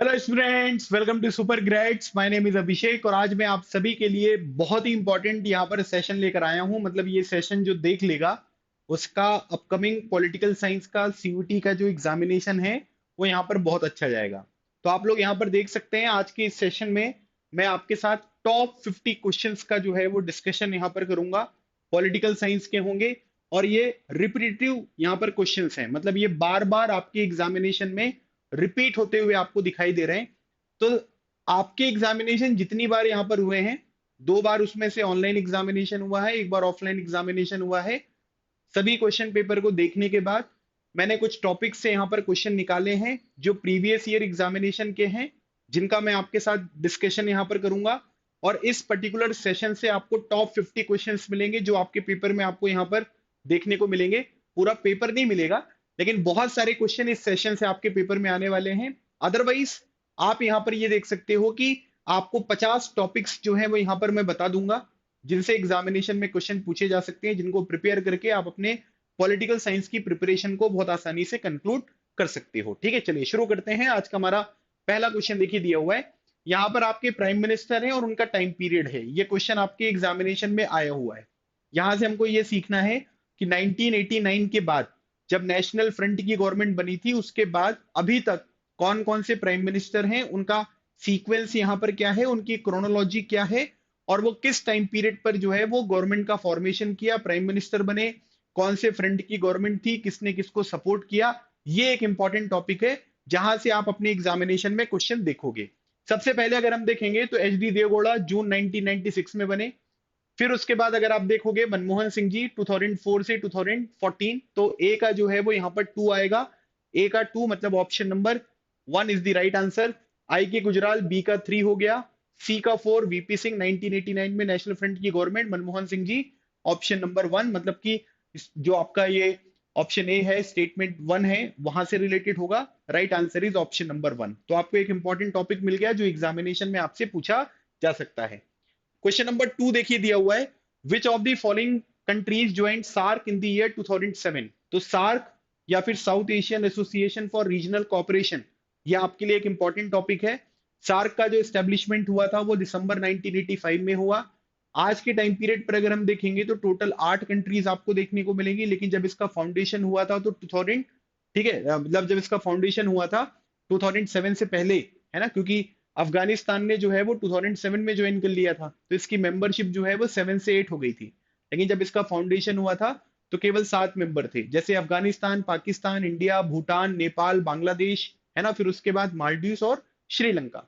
Hello students, welcome to super grades. My name is Abhishek और आज मैं आप सभी के लिए बहुत ही इंपॉर्टेंट यहाँ पर सेशन लेकर आया हूँ। मतलब ये सेशन जो देख लेगा उसका अपकमिंग पॉलिटिकल साइंस का सीयूटी का जो एग्जामिनेशन है वो यहाँ पर बहुत अच्छा जाएगा। तो आप लोग यहाँ पर देख सकते हैं आज के इस सेशन में मैं आपके साथ टॉप 50 क्वेश्चंस का जो है वो डिस्कशन यहाँ पर करूंगा। पॉलिटिकल साइंस के होंगे और ये रिपीटेटिव यहाँ पर क्वेश्चंस हैं, मतलब ये बार बार आपके एग्जामिनेशन में रिपीट होते हुए आपको दिखाई दे रहे हैं। तो आपके एग्जामिनेशन जितनी बार यहां पर हुए हैं, 2 बार उसमें से ऑनलाइन एग्जामिनेशन हुआ है, 1 बार ऑफलाइन एग्जामिनेशन हुआ है। सभी क्वेश्चन पेपर को देखने के बाद मैंने कुछ टॉपिक से यहाँ पर क्वेश्चन निकाले हैं जो प्रीवियस ईयर एग्जामिनेशन के हैं, जिनका मैं आपके साथ डिस्कशन यहाँ पर करूंगा। और इस पर्टिकुलर सेशन से आपको टॉप 50 क्वेश्चंस मिलेंगे जो आपके पेपर में आपको यहाँ पर देखने को मिलेंगे। पूरा पेपर नहीं मिलेगा, लेकिन बहुत सारे क्वेश्चन इस सेशन से आपके पेपर में आने वाले हैं। अदरवाइज आप यहाँ पर ये देख सकते हो कि आपको 50 टॉपिक्स जो है वो यहाँ पर मैं बता दूंगा जिनसे एग्जामिनेशन में क्वेश्चन पूछे जा सकते हैं, जिनको प्रिपेयर करके आप अपने पॉलिटिकल साइंस की प्रिपरेशन को बहुत आसानी से कंक्लूड कर सकते हो। ठीक है, चलिए शुरू करते हैं। आज का हमारा पहला क्वेश्चन देखिए दिया हुआ है। यहाँ पर आपके प्राइम मिनिस्टर हैं और उनका टाइम पीरियड है। ये क्वेश्चन आपके एग्जामिनेशन में आया हुआ है। यहां से हमको ये सीखना है कि 1989 के बाद जब नेशनल फ्रंट की गवर्नमेंट बनी थी उसके बाद अभी तक कौन कौन से प्राइम मिनिस्टर हैं, उनका सीक्वेंस यहाँ पर क्या है, उनकी क्रोनोलॉजी क्या है, और वो किस टाइम पीरियड पर जो है वो गवर्नमेंट का फॉर्मेशन किया, प्राइम मिनिस्टर बने, कौन से फ्रंट की गवर्नमेंट थी, किसने किसको सपोर्ट किया। ये एक इंपॉर्टेंट टॉपिक है जहां से आप अपने एग्जामिनेशन में क्वेश्चन देखोगे। सबसे पहले अगर हम देखेंगे तो एच डी देवगौड़ा जून 1996 में बने। फिर उसके बाद अगर आप देखोगे मनमोहन सिंह जी 2004 से 2014, तो ए का जो है वो यहाँ पर 2 आएगा। ए का 2 मतलब option number 1 is the right answer. I K Gujral B का 3 हो गया। सी का 4 वीपी सिंह 1989 में नेशनल फ्रंट की government, Manmohan Singh ji option number 1, मतलब कि जो आपका ये ऑप्शन ए है स्टेटमेंट 1 है वहां से रिलेटेड होगा। Right answer is option number 1। तो आपको एक इंपॉर्टेंट टॉपिक मिल गया जो एग्जामिनेशन में आपसे पूछा जा सकता है। क्वेश्चन नंबर 2 देखिए दिया हुआ है, which of the following countries joint SAARC in the year 2007। तो सार्क या फिर South Asian Association for Regional Cooperation, ये आपके लिए एक इंपॉर्टेंट टॉपिक है। सार्क का जो एस्टेब्लिशमेंट हुआ था वो दिसंबर 1985 में हुआ। आज के टाइम पीरियड पर अगर हम देखेंगे तो टोटल 8 कंट्रीज आपको देखने को मिलेंगी, लेकिन जब इसका फाउंडेशन हुआ था तो 2000, ठीक है, मतलब जब इसका फाउंडेशन हुआ था 2007 से पहले, है ना, क्योंकि अफगानिस्तान ने जो है वो 2007 में ज्वाइन कर लिया था, तो इसकी मेंबरशिप जो है वो 7 से 8 हो गई थी। लेकिन जब इसका फाउंडेशन हुआ था तो केवल 7 मेंबर थे, जैसे अफगानिस्तान, पाकिस्तान, इंडिया, भूटान, नेपाल, बांग्लादेश, है ना, फिर उसके बाद मालदीव और श्रीलंका।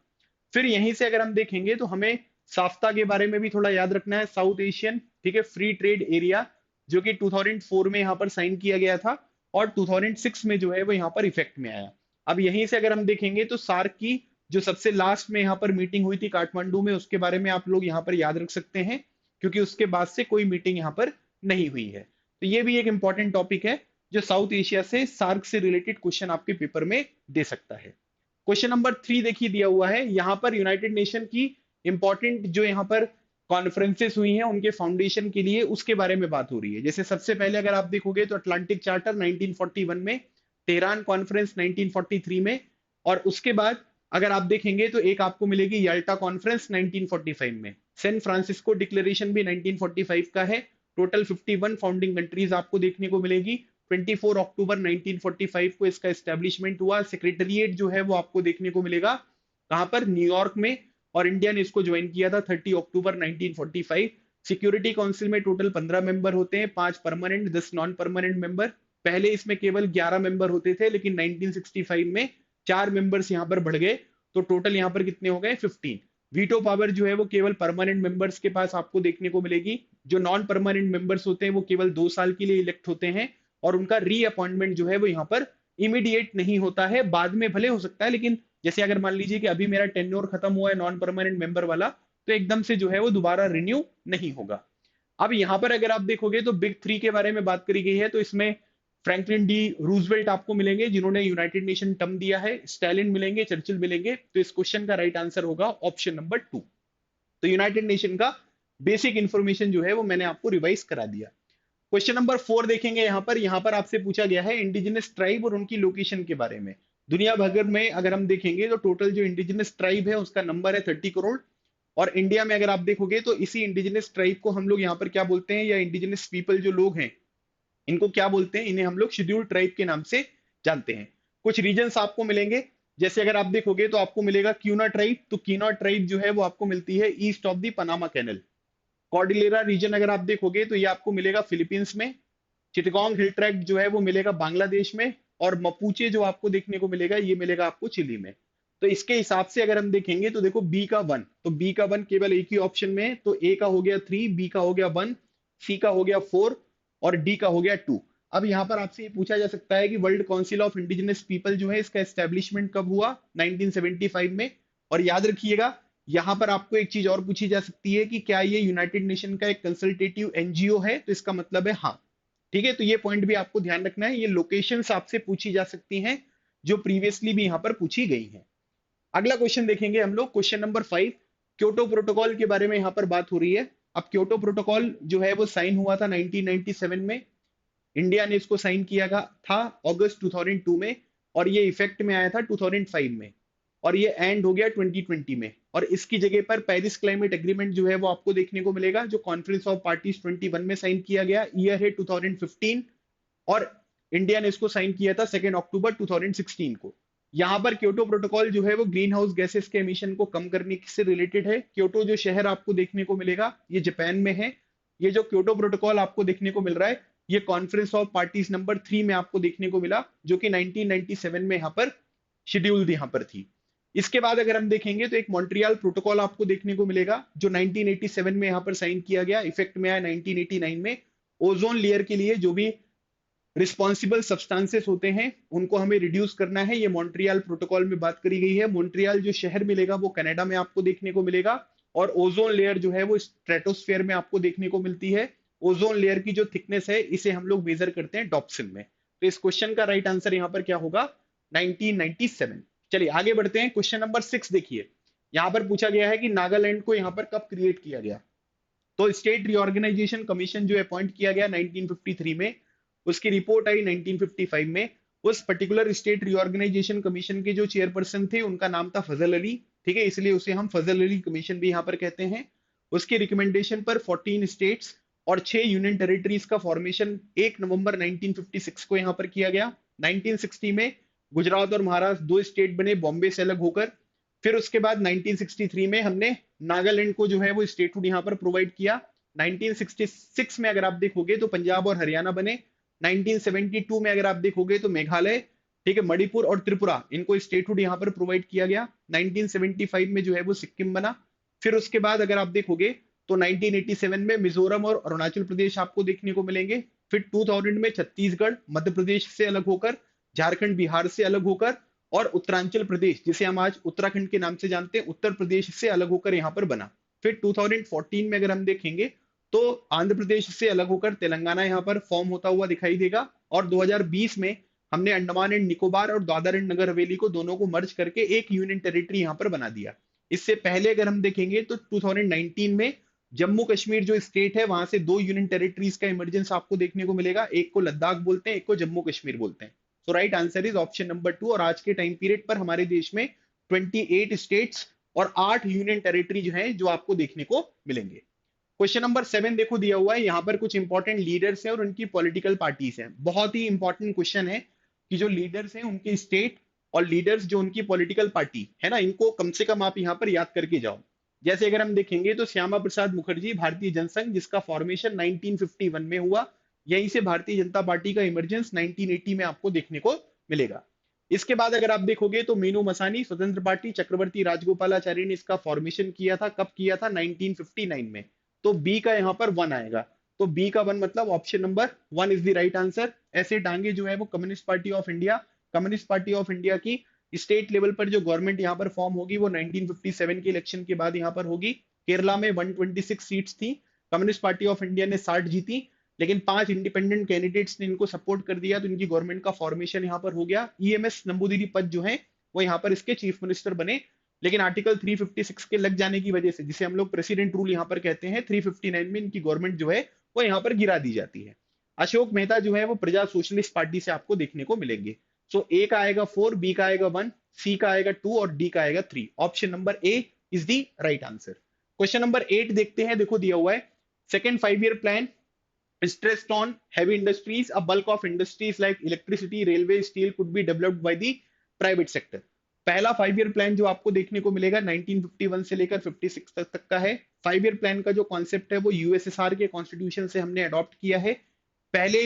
फिर यहीं से अगर हम देखेंगे तो हमें साफ्ता के बारे में भी थोड़ा याद रखना है, साउथ एशियन, ठीक है, फ्री ट्रेड एरिया, जो कि 2004 में यहाँ पर साइन किया गया था और 2006 में जो है वो यहाँ पर इफेक्ट में आया। अब यहीं से अगर हम देखेंगे तो सार्क की जो सबसे लास्ट में यहाँ पर मीटिंग हुई थी काठमांडू में, उसके बारे में आप लोग यहाँ पर याद रख सकते हैं, क्योंकि उसके बाद से कोई मीटिंग यहाँ पर नहीं हुई है। तो ये भी एक इंपॉर्टेंट टॉपिक है जो साउथ एशिया से सार्क से रिलेटेड क्वेश्चन आपके पेपर में दे सकता है। क्वेश्चन नंबर 3 देखिए दिया हुआ है, यहाँ पर यूनाइटेड नेशन की इंपॉर्टेंट जो यहाँ पर कॉन्फ्रेंसेस हुई हैं उनके फाउंडेशन के लिए उसके बारे में बात हो रही है। जैसे सबसे पहले अगर आप देखोगे तो अटलांटिक चार्टर 1941 में, तेहरान कॉन्फ्रेंस 1943 में, और उसके बाद अगर आप देखेंगे तो एक आपको मिलेगी याल्टा कॉन्फ्रेंस 1945 में। सैन फ्रांसिस्को डिक्लेरेशन भी 1945 का है। टोटल 51 फाउंडिंग कंट्रीज आपको देखने को मिलेगी। 24 अक्टूबर 1945 को इसका एस्टेब्लिशमेंट हुआ। सेक्रेटरिएट जो है वो आपको देखने को मिलेगा कहां पर, न्यूयॉर्क में, और इंडिया ने इसको ज्वाइन किया था 30 अक्टूबर 1945। सिक्योरिटी काउंसिल में टोटल 15 मेंबर होते हैं, 5 परमानेंट 10 नॉन परमानेंट मेंबर। पहले इसमें केवल 11 मेंबर होते थे, लेकिन 1965 में 4 मेंबर्स यहाँ पर बढ़ गए, तो टोटल यहाँ पर कितने हो गए, 15। वीटो पावर जो है वो केवल परमानेंट मेंबर्स के पास आपको देखने को मिलेगी। जो नॉन परमानेंट मेंबर्स होते हैं वो केवल 2 साल के लिए इलेक्ट होते हैं, और उनका रीअपॉइंटमेंट जो है वो यहाँ पर इमीडिएट नहीं होता है, बाद में भले हो सकता है, लेकिन जैसे अगर मान लीजिए कि अभी मेरा टेन्योर खत्म हुआ है नॉन परमानेंट मेंबर वाला, तो एकदम से जो है वो दोबारा रिन्यू नहीं होगा। अब यहाँ पर अगर आप देखोगे तो बिग 3 के बारे में बात करी गई है, तो इसमें फ्रैंकलिन डी रूजवेल्ट आपको मिलेंगे जिन्होंने यूनाइटेड नेशन टर्म दिया है, स्टालिन मिलेंगे, चर्चिल मिलेंगे। तो इस क्वेश्चन का राइट आंसर होगा ऑप्शन नंबर 2। तो यूनाइटेड नेशन का बेसिक इंफॉर्मेशन जो है वो मैंने आपको रिवाइज करा दिया। क्वेश्चन नंबर 4 देखेंगे, यहाँ पर आपसे पूछा गया है इंडिजिनस ट्राइब और उनकी लोकेशन के बारे में। दुनिया भर में अगर हम देखेंगे तो टोटल जो इंडिजिनस ट्राइब है उसका नंबर है 30 करोड़। और इंडिया में अगर आप देखोगे तो इसी इंडिजिनस ट्राइब को हम लोग यहाँ पर क्या बोलते हैं, या इंडिजिनस पीपल जो लोग हैं इनको क्या बोलते हैं, इन्हें हम लोग शेड्यूल्ड ट्राइब के नाम से जानते हैं। कुछ रीजन्स आपको मिलेंगे, जैसे अगर आप देखोगे तो आपको मिलेगा क्यूना ट्राइब। तो क्यूना ट्राइब जो है वो आपको मिलती है east of the Panama Canal. Cordillera region अगर आप देखोगे तो ये आपको मिलेगा फिलीपींस में। चिटगोंग हिल ट्रैक्ट जो है वो मिलेगा बांग्लादेश में। और मपूचे जो आपको देखने को मिलेगा ये मिलेगा आपको चिली में। तो इसके हिसाब से अगर हम देखेंगे तो देखो बी का वन, तो बी का वन केवल एक ही ऑप्शन में है, तो ए का हो गया 3, बी का हो गया 1, सी का हो गया 4 और डी का हो गया 2। अब यहाँ पर आपसे ये पूछा जा सकता है कि world council of indigenous people जो है इसका एस्टेब्लिशमेंट कब हुआ, 1975 में। और याद रखिएगा यहाँ पर आपको एक चीज और पूछी जा सकती है कि क्या ये यूनाइटेड नेशन का एक कंसल्टेटिव एनजीओ है, तो इसका मतलब है हाँ। ठीक है, तो ये पॉइंट भी आपको ध्यान रखना है, ये लोकेशंस आपसे पूछी जा सकती हैं जो प्रीवियसली भी यहाँ पर पूछी गई हैं। अगला क्वेश्चन देखेंगे हम लोग, क्वेश्चन नंबर 5। क्योटो प्रोटोकॉल के बारे में यहाँ पर बात हो रही है। अब क्योटो प्रोटोकॉल जो है वो साइन हुआ था 1997 में। इंडिया ने इसको साइन किया था अगस्त 2002 में। और ये इफेक्ट में आया था 2005 में। और ये एंड हो गया 2020 में। और इसकी जगह पर पेरिस क्लाइमेट एग्रीमेंट जो है वो आपको देखने को मिलेगा, जो कॉन्फ्रेंस ऑफ पार्टीज 21 में साइन किया गया, ईयर है 2015। और इंडिया ने इसको साइन किया था 2 अक्टूबर 2016 को। यहाँ पर क्योटो प्रोटोकॉल जो है वो ग्रीन हाउस गैसेस के एमिशन को कम करने से रिलेटेड है। क्योटो जो शहर आपको देखने को मिलेगा ये जापान में है। ये जो क्योटो प्रोटोकॉल आपको देखने को मिल रहा है ये कॉन्फ्रेंस ऑफ पार्टीज नंबर 3 में आपको देखने को मिला, जो कि 1997 में यहाँ पर शेड्यूल्ड यहाँ पर थी। इसके बाद अगर हम देखेंगे तो एक मॉन्ट्रियल प्रोटोकॉल आपको देखने को मिलेगा, जो 1987 में यहाँ पर साइन किया गया, इफेक्ट में आया 1989 में। ओजोन लेयर के लिए जो भी रिस्पॉन्सिबल सब्सटेंसेस होते हैं उनको हमें रिड्यूस करना है, ये मॉन्ट्रियल प्रोटोकॉल में बात करी गई है। मॉन्ट्रियल जो शहर मिलेगा वो कनाडा में आपको देखने को मिलेगा। और ओजोन लेयर जो है वो स्ट्रेटोस्फेयर में आपको देखने को मिलती है। ओजोन लेयर की जो थिकनेस है इसे हम लोग मेजर करते हैं डॉप्सन में। तो इस क्वेश्चन का राइट आंसर यहाँ पर क्या होगा, 1997। चलिए आगे बढ़ते हैं, क्वेश्चन नंबर 6 देखिए। यहाँ पर पूछा गया है कि नागालैंड को यहाँ पर कब क्रिएट किया गया। तो स्टेट रिऑर्गेनाइजेशन कमीशन जो अपॉइंट किया गया 1953 में, उसकी रिपोर्ट आई 1955 में। उस पर्टिकुलर स्टेट रिऑर्गेनाइजेशन कमीशन के जो चेयरपर्सन थे उनका नाम था फजल अली। ठीक है, इसलिए उसे हम फजल अली कमीशन भी यहाँ पर कहते हैं। उसके रिकमेंडेशन पर 14 स्टेट्स और 6 यूनियन टेरिटरीज का फॉर्मेशन 1 नवंबर 1956 को यहाँ पर किया गया। 1960 में गुजरात और महाराष्ट्र 2 स्टेट बने बॉम्बे से अलग होकर। फिर उसके बाद 1963 में हमने नागालैंड को जो है वो स्टेटहुड यहाँ पर प्रोवाइड किया। 1966 में अगर आप देखोगे तो पंजाब और हरियाणा बने। 1972 में अगर आप देखोगे तो मेघालय, ठीक है, मणिपुर और त्रिपुरा, इनको स्टेटहुड यहाँ पर प्रोवाइड किया गया। 1975 में जो है वो सिक्किम बना। फिर उसके बाद अगर आप देखोगे तो 1987 में मिजोरम और अरुणाचल प्रदेश आपको देखने को मिलेंगे। फिर 2000 में छत्तीसगढ़ मध्य प्रदेश से अलग होकर, झारखंड बिहार से अलग होकर, और उत्तरांचल प्रदेश जिसे हम आज उत्तराखंड के नाम से जानते हैं उत्तर प्रदेश से अलग होकर यहाँ पर बना। फिर 2014 में अगर हम देखेंगे तो आंध्र प्रदेश से अलग होकर तेलंगाना यहाँ पर फॉर्म होता हुआ दिखाई देगा। और 2020 में हमने अंडमान एंड निकोबार और दादर एंड नगर हवेली को दोनों को मर्ज करके एक यूनियन टेरिटरी यहाँ पर बना दिया। इससे पहले अगर हम देखेंगे तो 2019 में जम्मू कश्मीर जो स्टेट है वहां से 2 यूनियन टेरिटरीज का इमरजेंस आपको देखने को मिलेगा, एक को लद्दाख बोलते हैं, एक को जम्मू कश्मीर बोलते हैं। So right answer is option number 2। और आज के टाइम पीरियड पर हमारे देश में 28 स्टेट्स और 8 यूनियन टेरिटरी जो है जो आपको देखने को मिलेंगे। क्वेश्चन नंबर 7 देखो दिया हुआ है, यहाँ पर कुछ इंपॉर्टेंट लीडर्स हैं और उनकी पॉलिटिकल पार्टीज हैं। बहुत ही इंपॉर्टेंट क्वेश्चन है कि जो लीडर्स हैं उनके स्टेट और लीडर्स जो उनकी पॉलिटिकल पार्टी है ना, इनको कम से कम आप यहाँ पर याद करके जाओ। जैसे अगर हम देखेंगे तो श्यामा प्रसाद मुखर्जी भारतीय जनसंघ, जिसका फॉर्मेशन 1951 में हुआ। यहीं से भारतीय जनता पार्टी का इमरजेंस 1980 में आपको देखने को मिलेगा। इसके बाद अगर आप देखोगे तो मीनू मसानी स्वतंत्र पार्टी, चक्रवर्ती राजगोपालाचारी ने इसका फॉर्मेशन किया था, कब किया था, 1959 में। तो बी का यहाँ पर 1 आएगा। तो बी का 1 मतलब option number 1 is the right answer. ऐसे डांगे जो है वो communist party of India, communist party of India की स्टेट लेवल पर जो गवर्नमेंट यहाँ पर फॉर्म होगी वो 1957 के इलेक्शन के बाद यहाँ पर होगी। केरला में 126 सीट्स थी, कम्युनिस्ट पार्टी ऑफ इंडिया ने 60 जीती, लेकिन 5 इंडिपेंडेंट कैंडिडेट्स ने इनको सपोर्ट कर दिया, तो इनकी गवर्नमेंट का फॉर्मेशन यहाँ पर हो गया। ईएमएस नंबूदिरी पद जो है वो यहाँ पर इसके चीफ मिनिस्टर बने। लेकिन आर्टिकल 356 के लग जाने की वजह से, जिसे हम लोग प्रेसिडेंट रूल यहाँ पर कहते हैं, 359 में इनकी गवर्नमेंट जो है वो यहाँ पर गिरा दी जाती है। अशोक मेहता जो है वो प्रजा सोशलिस्ट पार्टी से आपको देखने को मिलेंगे। सो ए का आएगा 4, बी का आएगा 1, सी का आएगा 2 और डी का आएगा 3। Option number A is the right answer. Question number 8 देखते हैं। देखो दिया हुआ है, second 5 year plan stressed on heavy industries, a bulk of industries like electricity, railway, steel could be developed by the private sector। पहला 5 year plan जो आपको देखने को मिलेगा 1951 से लेकर 56 तक का है। 5 ईयर प्लान का जो कॉन्सेप्ट है वो यूएसएसआर के कॉन्स्टिट्यूशन से हमने अडॉप्ट किया है। पहले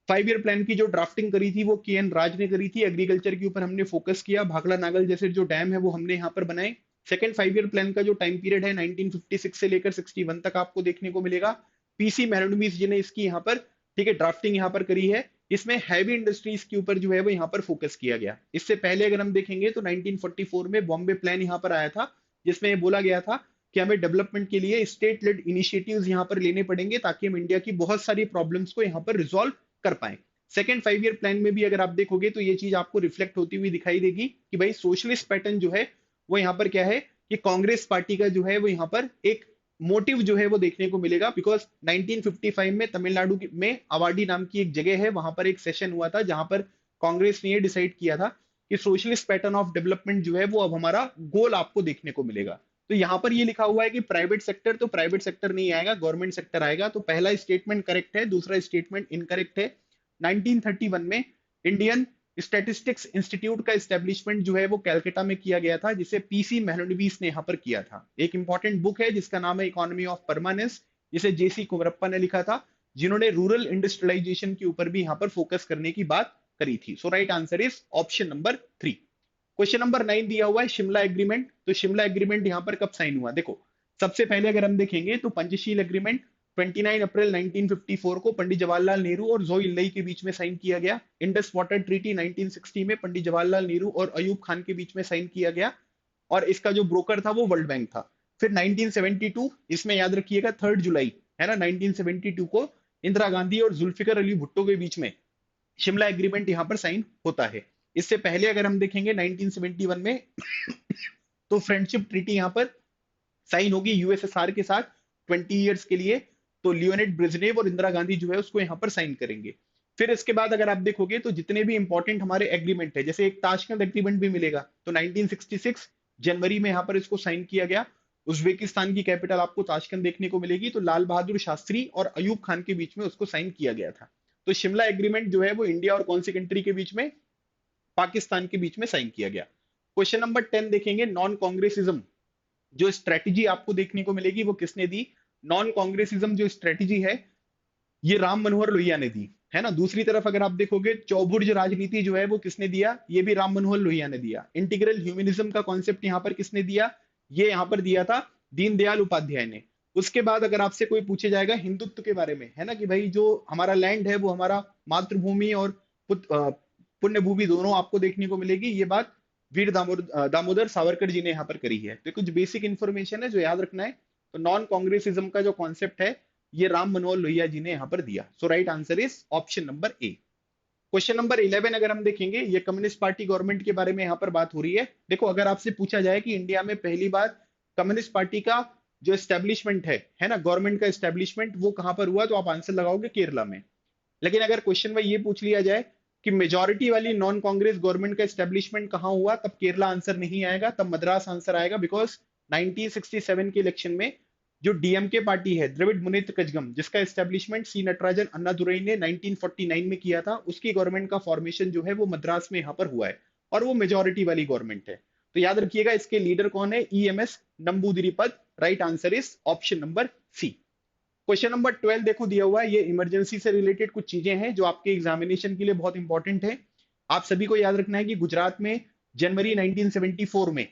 5 ईयर प्लान की जो ड्राफ्टिंग करी थी वो के एन राज ने करी थी। एग्रीकल्चर के ऊपर हमने फोकस किया, भाखड़ा नागल जैसे जो डैम है वो हमने यहाँ पर बनाए। सेकंड 5 ईयर प्लान का जो टाइम पीरियड है 1956 से लेकर 61 तक आपको देखने को मिलेगा। पीसी मैनोडमीज जी ने इसकी यहाँ पर, ठीक है, ड्राफ्टिंग यहाँ पर करी है। इसमें हैवी इंडस्ट्रीज के ऊपर जो है वो यहाँ पर फोकस किया गया। इससे पहले अगर हम देखेंगे तो 1944 में बॉम्बे प्लान यहाँ पर आया था, जिसमें बोला गया था कि हमें डेवलपमेंट के लिए स्टेट लेड इनिशिएटिव्स यहाँ पर लेने पड़ेंगे ताकि हम इंडिया की बहुत सारी प्रॉब्लम्स को यहाँ पर रिजॉल्व कर पाए। सेकेंड 5 ईयर प्लान में भी अगर आप देखोगे तो ये चीज आपको रिफ्लेक्ट होती हुई दिखाई देगी कि भाई सोशलिस्ट पैटर्न जो है वो यहाँ पर क्या है कि कांग्रेस पार्टी का जो है वो यहाँ पर एक मोटिव जो है वो देखने को मिलेगा। बिकॉज 1955 में तमिलनाडु में अवाडी नाम की एक जगह है, वहां पर एक सेशन हुआ था जहां पर कांग्रेस ने ये डिसाइड किया था कि सोशलिस्ट पैटर्न ऑफ डेवलपमेंट जो है वो अब हमारा गोल आपको देखने को मिलेगा। तो यहाँ पर ये लिखा हुआ है कि प्राइवेट सेक्टर, तो प्राइवेट सेक्टर नहीं आएगा, गवर्नमेंट सेक्टर आएगा। तो पहला स्टेटमेंट करेक्ट है, दूसरा स्टेटमेंट इनकरेक्ट है। 1931 में इंडियन स्टैटिस्टिक्स इंस्टीट्यूट का एस्टेब्लिशमेंट जो है वो कैलकाटा में किया गया था, जिसे पीसी मैनोडवीस ने यहाँ पर किया था। एक इंपॉर्टेंट बुक है जिसका नाम है इकोनॉमी ऑफ परमानेंस, जिसे जेसी कुमरप्पा ने लिखा था, जिन्होंने रूरल इंडस्ट्रियलाइजेशन के ऊपर भी यहाँ पर फोकस करने की बात करी थी। So right answer is option number 3। Question number 9 दिया हुआ है शिमला एग्रीमेंट। तो शिमला एग्रीमेंट यहाँ पर कब साइन हुआ? देखो सबसे पहले अगर हम देखेंगे तो पंचशील एग्रीमेंट 29 अप्रैल 1954 को पंडित जवाहरलाल नेहरू और जोई इल्लई के बीच में साइन किया गया। इंडस वाटर ट्रीटी 1960 में पंडित जवाहरलाल नेहरू और अयूब खान के बीच में साइन किया गया, और इसका जो ब्रोकर था वो वर्ल्ड बैंक था। फिर 1972, इसमें याद रखिएगा 3 जुलाई है ना, 1972 को इंदिरा गांधी और जुल्फिकर अली भुट्टो के बीच में शिमला एग्रीमेंट यहाँ पर साइन होता है। इससे पहले अगर हम देखेंगे 1971 में तो फ्रेंडशिप ट्रीटी यहाँ पर साइन होगी यूएसएसआर के साथ 20 ईयर्स के लिए। तो लियोनिड ब्रेजनेव और इंदिरा गांधी जो है उसको यहाँ पर साइन करेंगे। फिर इसके बाद अगर आप देखोगे तो जितने भी इंपॉर्टेंट हमारे एग्रीमेंट है, जैसे एक ताशकंद एग्रीमेंट भी मिलेगा, तो 1966 जनवरी में यहाँ पर इसको साइन किया गया। उज्बेकिस्तान की कैपिटल आपको ताशकंद देखने को मिलेगी, तो लाल बहादुर शास्त्री और अयूब खान के बीच में उसको साइन किया गया था। तो शिमला एग्रीमेंट जो है वो इंडिया और कौन सी कंट्री के बीच में? पाकिस्तान के बीच में साइन किया गया। क्वेश्चन नंबर 10 देखेंगे, नॉन कांग्रेसिज्म जो स्ट्रेटेजी आपको देखने को मिलेगी वो किसने दी? नॉन कांग्रेसिज्म जो स्ट्रेटेजी है ये राम मनोहर लोहिया ने दी, है ना। दूसरी तरफ अगर आप देखोगे चौबुर्ज राजनीति जो है वो किसने दिया? ये भी राम मनोहर लोहिया ने दिया। इंटीग्रल ह्यूमनिज्म का कॉन्सेप्ट यहाँ पर किसने दिया? ये यहाँ पर दिया था दीनदयाल उपाध्याय ने। उसके बाद अगर आपसे कोई पूछे जाएगा हिंदुत्व के बारे में, है ना, कि भाई जो हमारा लैंड है वो हमारा मातृभूमि और पुण्य भूमि दोनों आपको देखने को मिलेगी, ये बात वीर दामोदर सावरकर जी ने यहाँ पर करी है। तो कुछ बेसिक इंफॉर्मेशन है जो याद रखना है। तो नॉन कांग्रेसिज्म का जो कॉन्सेप्ट है ये राम मनोहर लोहिया जी ने यहाँ पर दिया। So right answer is option number A. Question number 11 अगर हम देखेंगे, ये कम्युनिस्ट पार्टी गवर्नमेंट के बारे में यहाँ पर बात हो रही है। देखो अगर आपसे पूछा जाए कि इंडिया में पहली बार कम्युनिस्ट पार्टी का जो एस्टेब्लिशमेंट है ना, गवर्नमेंट का एस्टेब्लिशमेंट, वो कहां पर हुआ? तो आप आंसर लगाओगे केरला में। लेकिन अगर क्वेश्चन में ये पूछ लिया जाए कि मेजॉरिटी वाली नॉन कांग्रेस गवर्नमेंट का एस्टेब्लिशमेंट कहां हुआ, तब केरला आंसर नहीं आएगा, तब मद्रास आंसर आएगा। बिकॉज 1967 के इलेक्शन में जो डीएमके पार्टी है, द्रविड़ मुनेत्र कजगम, जिसका एस्टेब्लिशमेंट सी नटराजन अन्नादुरई ने 1949 में किया था, उसकी गवर्नमेंट का फॉर्मेशन जो है वो मद्रास में यहाँ पर हुआ है, और वो मेजोरिटी वाली गवर्नमेंट है। तो याद रखिएगा इसके लीडर कौन है? EMS Namboodiripad. Right answer is option number C. Question number 12 देखो दिया हुआ है, ये इमरजेंसी से रिलेटेड कुछ चीजें हैं जो आपके एग्जामिनेशन के लिए बहुत इंपॉर्टेंट है। आप सभी को याद रखना है कि गुजरात में जनवरी 1974 में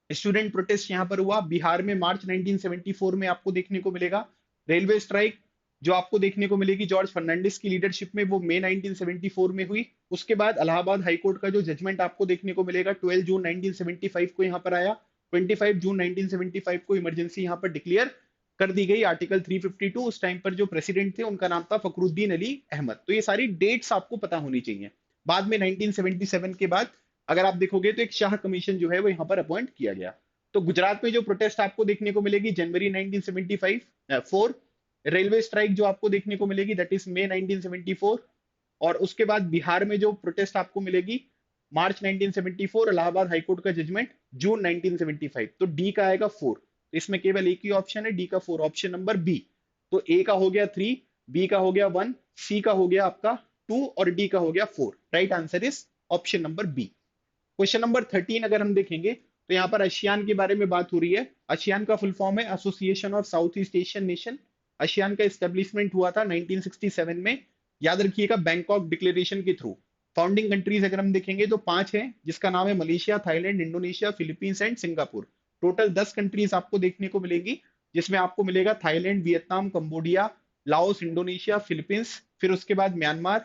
स्टूडेंट प्रोटेस्ट यहां पर हुआ। बिहार में मार्च 1974 में आपको देखने को मिलेगा। रेलवे स्ट्राइक जो आपको देखने को मिलेगी जॉर्ज फर्नांडिस की लीडरशिप में, वो मई 1974 में हुई। उसके बाद इलाहाबाद हाईकोर्ट का जो जजमेंट आपको देखने को मिलेगा 12 जून 1975 को यहाँ पर आया। 25 जून 1975 को इमरजेंसी यहाँ पर डिक्लेयर कर दी गई। आर्टिकल 352, उस टाइम पर जो प्रेसिडेंट थे उनका नाम था फखरुद्दीन अली अहमद। तो ये सारी डेट्स आपको पता होनी चाहिए। बाद में 1977 के बाद अगर आप देखोगे तो एक शाह कमीशन जो है वो यहाँ पर अपॉइंट किया गया। तो गुजरात में जो प्रोटेस्ट आपको देखने को मिलेगी जनवरी 1975 4। रेलवे स्ट्राइक जो आपको देखने को मिलेगी दैट इज मई 1974। और उसके बाद बिहार में जो प्रोटेस्ट आपको मिलेगी मार्च 1974, इलाहाबाद हाईकोर्ट का जजमेंट जून 1975। तो डी का आएगा 4। तो इसमें केवल एक ही ऑप्शन है, डी का 4, ऑप्शन नंबर बी। तो ए का हो गया 3, बी का हो गया 1, सी का हो गया आपका 2 और डी का हो गया 4। Right answer is option number B. Question number 13 अगर हम देखेंगे तो यहाँ पर आसियान के बारे में बात हो रही है। आसियान का फुल फॉर्म है association of south East Asian nation. ASEAN का एस्टेब्लिशमेंट हुआ था 1967 में, याद रखिएगा बैंकॉक डिक्लेरेशन के थ्रू। फाउंडिंग कंट्रीज अगर हम देखेंगे तो 5 हैं, जिसका नाम है Malaysia, Thailand, Indonesia, Philippines and Singapore. Total 10 countries आपको देखने को मिलेगी, जिसमें आपको मिलेगा Thailand, Vietnam, Cambodia, Laos, Indonesia, Philippines, फिर उसके बाद म्यांमार,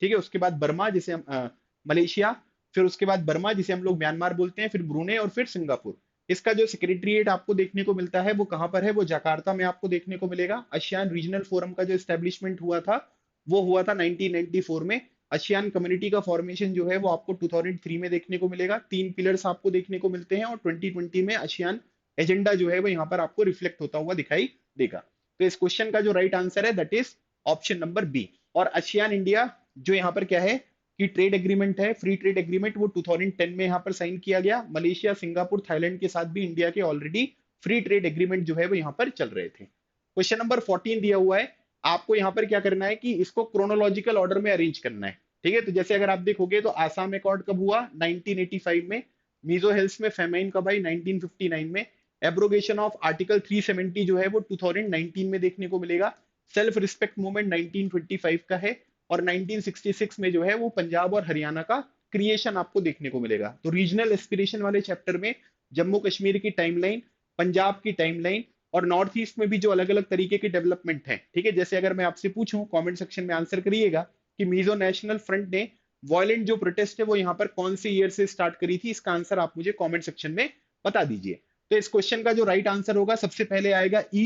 ठीक है, उसके बाद बर्मा जिसे हम मलेशिया, फिर उसके बाद बर्मा जिसे हम लोग म्यांमार बोलते हैं, फिर ब्रूने और फिर सिंगापुर। इसका जो सेक्रेटरीट आपको देखने को मिलता है वो कहां पर है, वो जकार्ता में आपको देखने को मिलेगा। आसियान रीजनल फोरम का जो एस्टेब्लिशमेंट हुआ था वो हुआ था 1994 में। आसियान कम्युनिटी का फॉर्मेशन जो है वो आपको 2003 में देखने को मिलेगा। 3 पिलर्स आपको देखने को मिलते हैं और 2020 में आसियान एजेंडा जो है वो यहाँ पर आपको रिफ्लेक्ट होता हुआ दिखाई देगा। तो इस क्वेश्चन का जो राइट आंसर है that is option number B. और आसियान इंडिया जो यहाँ पर क्या है कि ट्रेड एग्रीमेंट है, फ्री ट्रेड एग्रीमेंट, वो 2010 में यहाँ पर साइन किया गया। मलेशिया, सिंगापुर, थाईलैंड के साथ भी इंडिया के ऑलरेडी फ्री ट्रेड एग्रीमेंट जो है वो यहाँ पर चल रहे थे। क्वेश्चन नंबर 14 दिया हुआ है, आपको यहाँ पर क्या करना है कि इसको क्रोनोलॉजिकल ऑर्डर में अरेंज करना है। ठीक है, तो जैसे अगर आप देखोगे तो आसाम एकॉर्ड कब हुआ, 1985 में। मिजो हिल्स में फेमाइन कब आई, 1959 में। एब्रोगेशन ऑफ आर्टिकल 370 जो है वो 2019 में देखने को मिलेगा। सेल्फ रिस्पेक्ट मूवमेंट 1925 का है। और 1966 में जो है वो पंजाब और हरियाणा का क्रिएशन आपको देखने को मिलेगा। तो रीजनल एस्पिरेशन वाले चैप्टर में जम्मू कश्मीर की टाइमलाइन, पंजाब की टाइमलाइन और नॉर्थ ईस्ट में भी जो अलग अलग तरीके की डेवलपमेंट है, ठीक है, जैसे अगर मैं आपसे पूछूं कमेंट सेक्शन में आंसर करिएगा कि मिजो नेशनल फ्रंट ने वायलेंट जो प्रोटेस्ट है वो यहाँ पर कौन से ईयर से स्टार्ट करी थी, इसका आंसर आप मुझे कमेंट सेक्शन में बता दीजिए। तो इस क्वेश्चन का जो राइट आंसर होगा, सबसे पहले आएगा ई,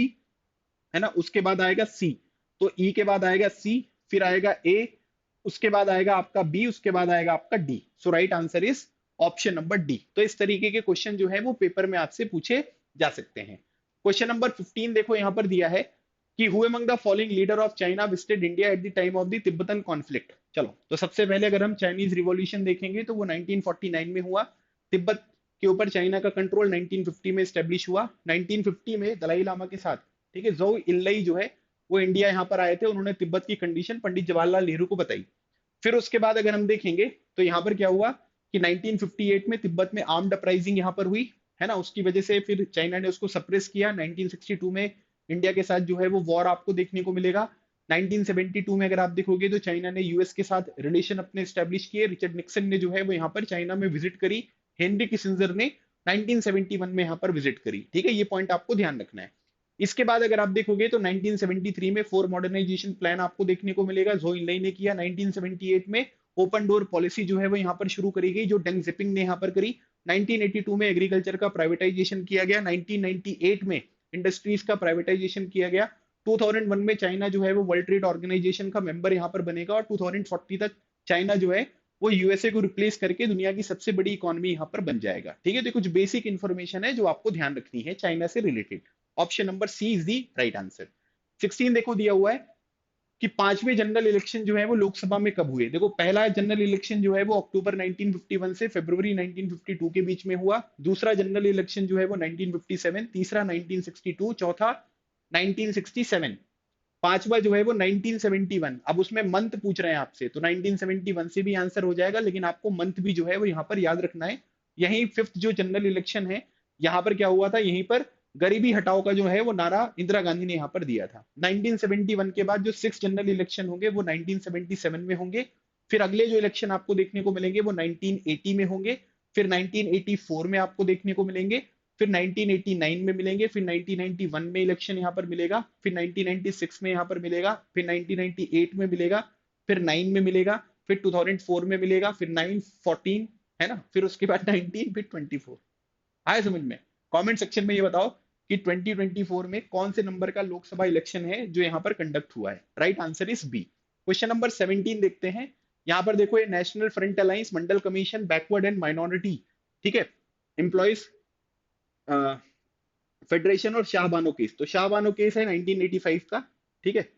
है ना, उसके बाद आएगा सी। तो ई के बाद आएगा सी, फिर आएगा ए, उसके बाद आएगा आपका बी, उसके बाद आएगा आपका D. So right answer is option number D. तो इस तरीके के क्वेश्चन जो है वो पेपर में आपसे पूछे जा सकते हैं। क्वेश्चन नंबर 15 देखो यहां पर दिया है कि who among the following leader of China visited India at the time of the Tibetan conflict. चलो, तो सबसे पहले अगर हम चाइनीज रिवॉल्यूशन देखेंगे तो वो 1949 में हुआ। तिब्बत के ऊपर चाइना का कंट्रोल 1950 में स्टेब्लिश हुआ। 1950 में दलाई लामा के साथ, ठीक है, जोउ इनलई जो है वो इंडिया यहाँ पर आए थे। उन्होंने तिब्बत की कंडीशन पंडित जवाहरलाल नेहरू को बताई। फिर उसके बाद अगर हम देखेंगे तो यहाँ पर क्या हुआ कि 1958 में तिब्बत में आर्म्ड अपराइजिंग यहाँ पर हुई, है ना, उसकी वजह से फिर चाइना ने उसको सप्रेस किया। 1962 में इंडिया के साथ जो है वो वॉर आपको देखने को मिलेगा। 1972 में अगर आप देखोगे तो चाइना ने यूएस के साथ रिलेशन अपने स्टैब्लिश किए। रिचर्ड निक्सन ने जो है वो यहाँ पर चाइना में विजिट करी। हेनरी किसिंजर ने 1971 में यहाँ पर विजिट करी। ठीक है, ये पॉइंट आपको ध्यान रखना है। इसके बाद अगर आप देखोगे तो 1973 में 4 मॉडर्नाइजेशन प्लान आपको देखने को मिलेगा, जो इनलाई ने किया। 1978 में ओपन डोर पॉलिसी जो है वो यहाँ पर शुरू करी गई, जो डेंग जिपिंग ने यहाँ पर करी। 1982 में एग्रीकल्चर का प्राइवेटाइजेशन किया गया। 1998 में इंडस्ट्रीज का प्राइवेटाइजेशन किया गया। 2001 में चाइना जो है वो वर्ल्ड ट्रेड ऑर्गेनाइजेशन का मेंबर यहाँ पर बनेगा। और 2040 तक चाइना जो है वो यूएसए को रिप्लेस करके दुनिया की सबसे बड़ी इकोनॉमी यहाँ पर बन जाएगा। ठीक है, तो कुछ बेसिक इंफॉर्मेशन है जो आपको ध्यान रखनी है चाइना से रिलेटेड। Option number C is the right answer. 16 देखो दिया हुआ है कि 5वें जनरल इलेक्शन जो है वो लोकसभा में कब हुए। देखो, पहला जनरल इलेक्शन जो है वो अक्टूबर 1951 से फरवरी 1952 के बीच में हुआ। दूसरा जनरल इलेक्शन जो है वो 1957, तीसरा 1962, चौथा 1967, पांचवा जो है वो 1971। अब उसमें मंथ पूछ रहे हैं आपसे, तो 1971 से भी आंसर हो जाएगा, लेकिन आपको मंथ भी जो है वो यहाँ पर याद रखना है। यही 5th जो जनरल इलेक्शन है, यहाँ पर क्या हुआ था, यहीं पर गरीबी हटाओ का जो है वो नारा इंदिरा गांधी ने यहाँ पर दिया था। 1971 के बाद जो 6 जनरल इलेक्शन होंगे वो 1977 में होंगे। फिर अगले जो इलेक्शन आपको देखने को मिलेंगे वो 1980 में होंगे। फिर 1984 में आपको देखने को मिलेंगे। फिर 1989 में मिलेंगे। फिर 1991 में इलेक्शन यहाँ पर मिलेगा। फिर 1996 में यहाँ पर मिलेगा। फिर 1998 में मिलेगा। फिर 9 में मिलेगा। फिर 2004 में मिलेगा। फिर 9, 14, है ना, फिर उसके बाद 19, फिर 24। आए समझ में? कमेंट सेक्शन में ये बताओ कि 2024 में कौन से नंबर का लोकसभा इलेक्शन है जो यहाँ पर कंडक्ट हुआ है। Right answer is B. Question number 17 देखते हैं। यहाँ पर देखो, ये National Front alliance, Mandal commission, backward and minority, ठीक है, एम्प्लॉइज फेडरेशन और शाहबानो केस। तो शाहबानो केस है 1985 का, ठीक है।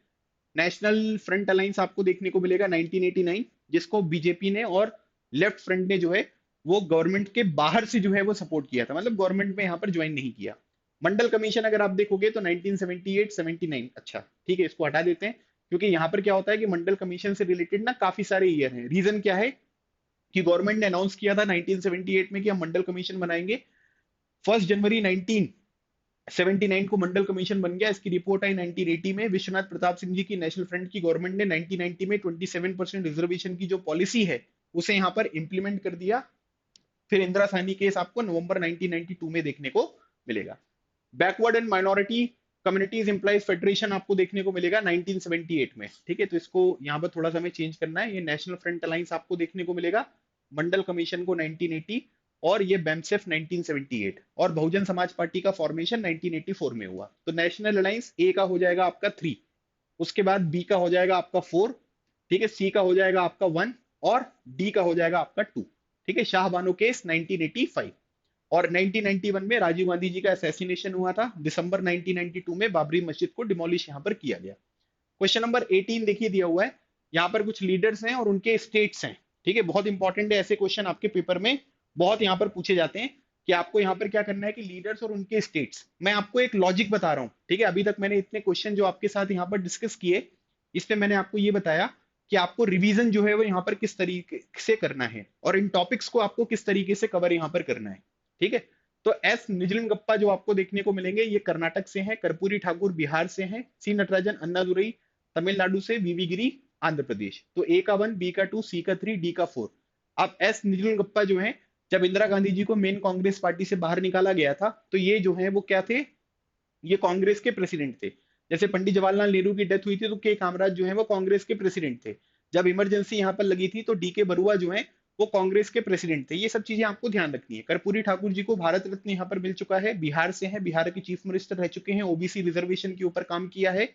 नेशनल फ्रंट अलायंस आपको देखने को मिलेगा 1989, जिसको बीजेपी ने और लेफ्ट फ्रंट ने जो है वो गवर्नमेंट के बाहर से जो है वो सपोर्ट किया था, मतलब गवर्नमेंट में यहाँ पर ज्वाइन नहीं किया। मंडल कमीशन अगर आप देखोगे तो 1978 79, अच्छा ठीक है, इसको हटा देते हैं, क्योंकि यहाँ पर क्या होता है कि मंडल कमीशन से रिलेटेड ना काफी सारे ईयर हैं। रीजन क्या है कि गवर्नमेंट ने अनाउंस किया था 1978 में कि हम मंडल कमीशन बनाएंगे। 1 जनवरी 1979 को मंडल कमीशन बन गया। इसकी रिपोर्ट आई 1980 में। विश्वनाथ प्रताप सिंह जी की नेशनल फ्रंट की गवर्नमेंट ने 1990 में 27% रिजर्वेशन की जो पॉलिसी है उसे यहाँ पर इंप्लीमेंट कर दिया। फिर इंदिरा साहनी केस आपको नवंबर 1992 में देखने को मिलेगा। Backward and minority communities employees federation आपको देखने को मिलेगा 1978 में, ठीक है। तो इसको यहाँ पर थोड़ा सा हमें चेंज करना है। ये नेशनल फ्रंट अलायंस आपको देखने को मिलेगा, मंडल कमीशन को 1980, और ये बेमसेफ 1978, और बहुजन समाज पार्टी का फॉर्मेशन 1984 में हुआ। तो नेशनल अलायंस ए का हो जाएगा आपका 3, उसके बाद बी का हो जाएगा आपका 4, ठीक है, सी का हो जाएगा आपका 1, और डी का हो जाएगा आपका 2, ठीक है। शाह बानो केस 1985, और 1991 में राजीव गांधी जी का असैसिनेशन हुआ था। दिसंबर 1992 में बाबरी मस्जिद को डिमोलिश यहाँ पर किया गया। क्वेश्चन नंबर 18 देखिए दिया हुआ है, यहाँ पर कुछ लीडर्स हैं और उनके स्टेट्स हैं, ठीक है। बहुत इंपॉर्टेंट है, ऐसे क्वेश्चन आपके पेपर में बहुत यहाँ पर पूछे जाते हैं कि आपको यहाँ पर क्या करना है कि लीडर्स और उनके स्टेट्स। मैं आपको एक लॉजिक बता रहा हूँ, ठीक है। अभी तक मैंने इतने क्वेश्चन जो आपके साथ यहाँ पर डिस्कस किए, इसमें मैंने आपको ये बताया कि आपको रिवीजन जो है वो यहाँ पर किस तरीके से करना है, और इन टॉपिक्स को आपको किस तरीके से कवर यहाँ पर करना है, ठीक है। तो एस निजलिंगप्पा जो आपको देखने को मिलेंगे ये कर्नाटक से हैं, कर्पूरी ठाकुर बिहार से हैं, सी नटराजन अन्नादुरई तमिलनाडु से, वीवी गिरी आंध्र प्रदेश। तो ए का 1, बी का 2, सी का 3, डी का 4। अब एस निजलिंगप्पा जो है, जब इंदिरा गांधी जी को मेन कांग्रेस पार्टी से बाहर निकाला गया था तो ये जो है वो क्या थे, ये कांग्रेस के प्रेसिडेंट थे। जैसे पंडित जवाहरलाल नेहरू की डेथ हुई थी तो के कामराज जो है वो कांग्रेस के प्रेसिडेंट थे। जब इमरजेंसी यहाँ पर लगी थी तो डी के बरुआ जो है वो कांग्रेस के प्रेसिडेंट थे। ये सब चीजें आपको ध्यान रखनी है। कर्पूरी ठाकुर जी को भारत रत्न यहाँ पर मिल चुका है, बिहार से है, बिहार के चीफ मिनिस्टर रह चुके हैं, ओबीसी रिजर्वेशन के ऊपर काम किया है।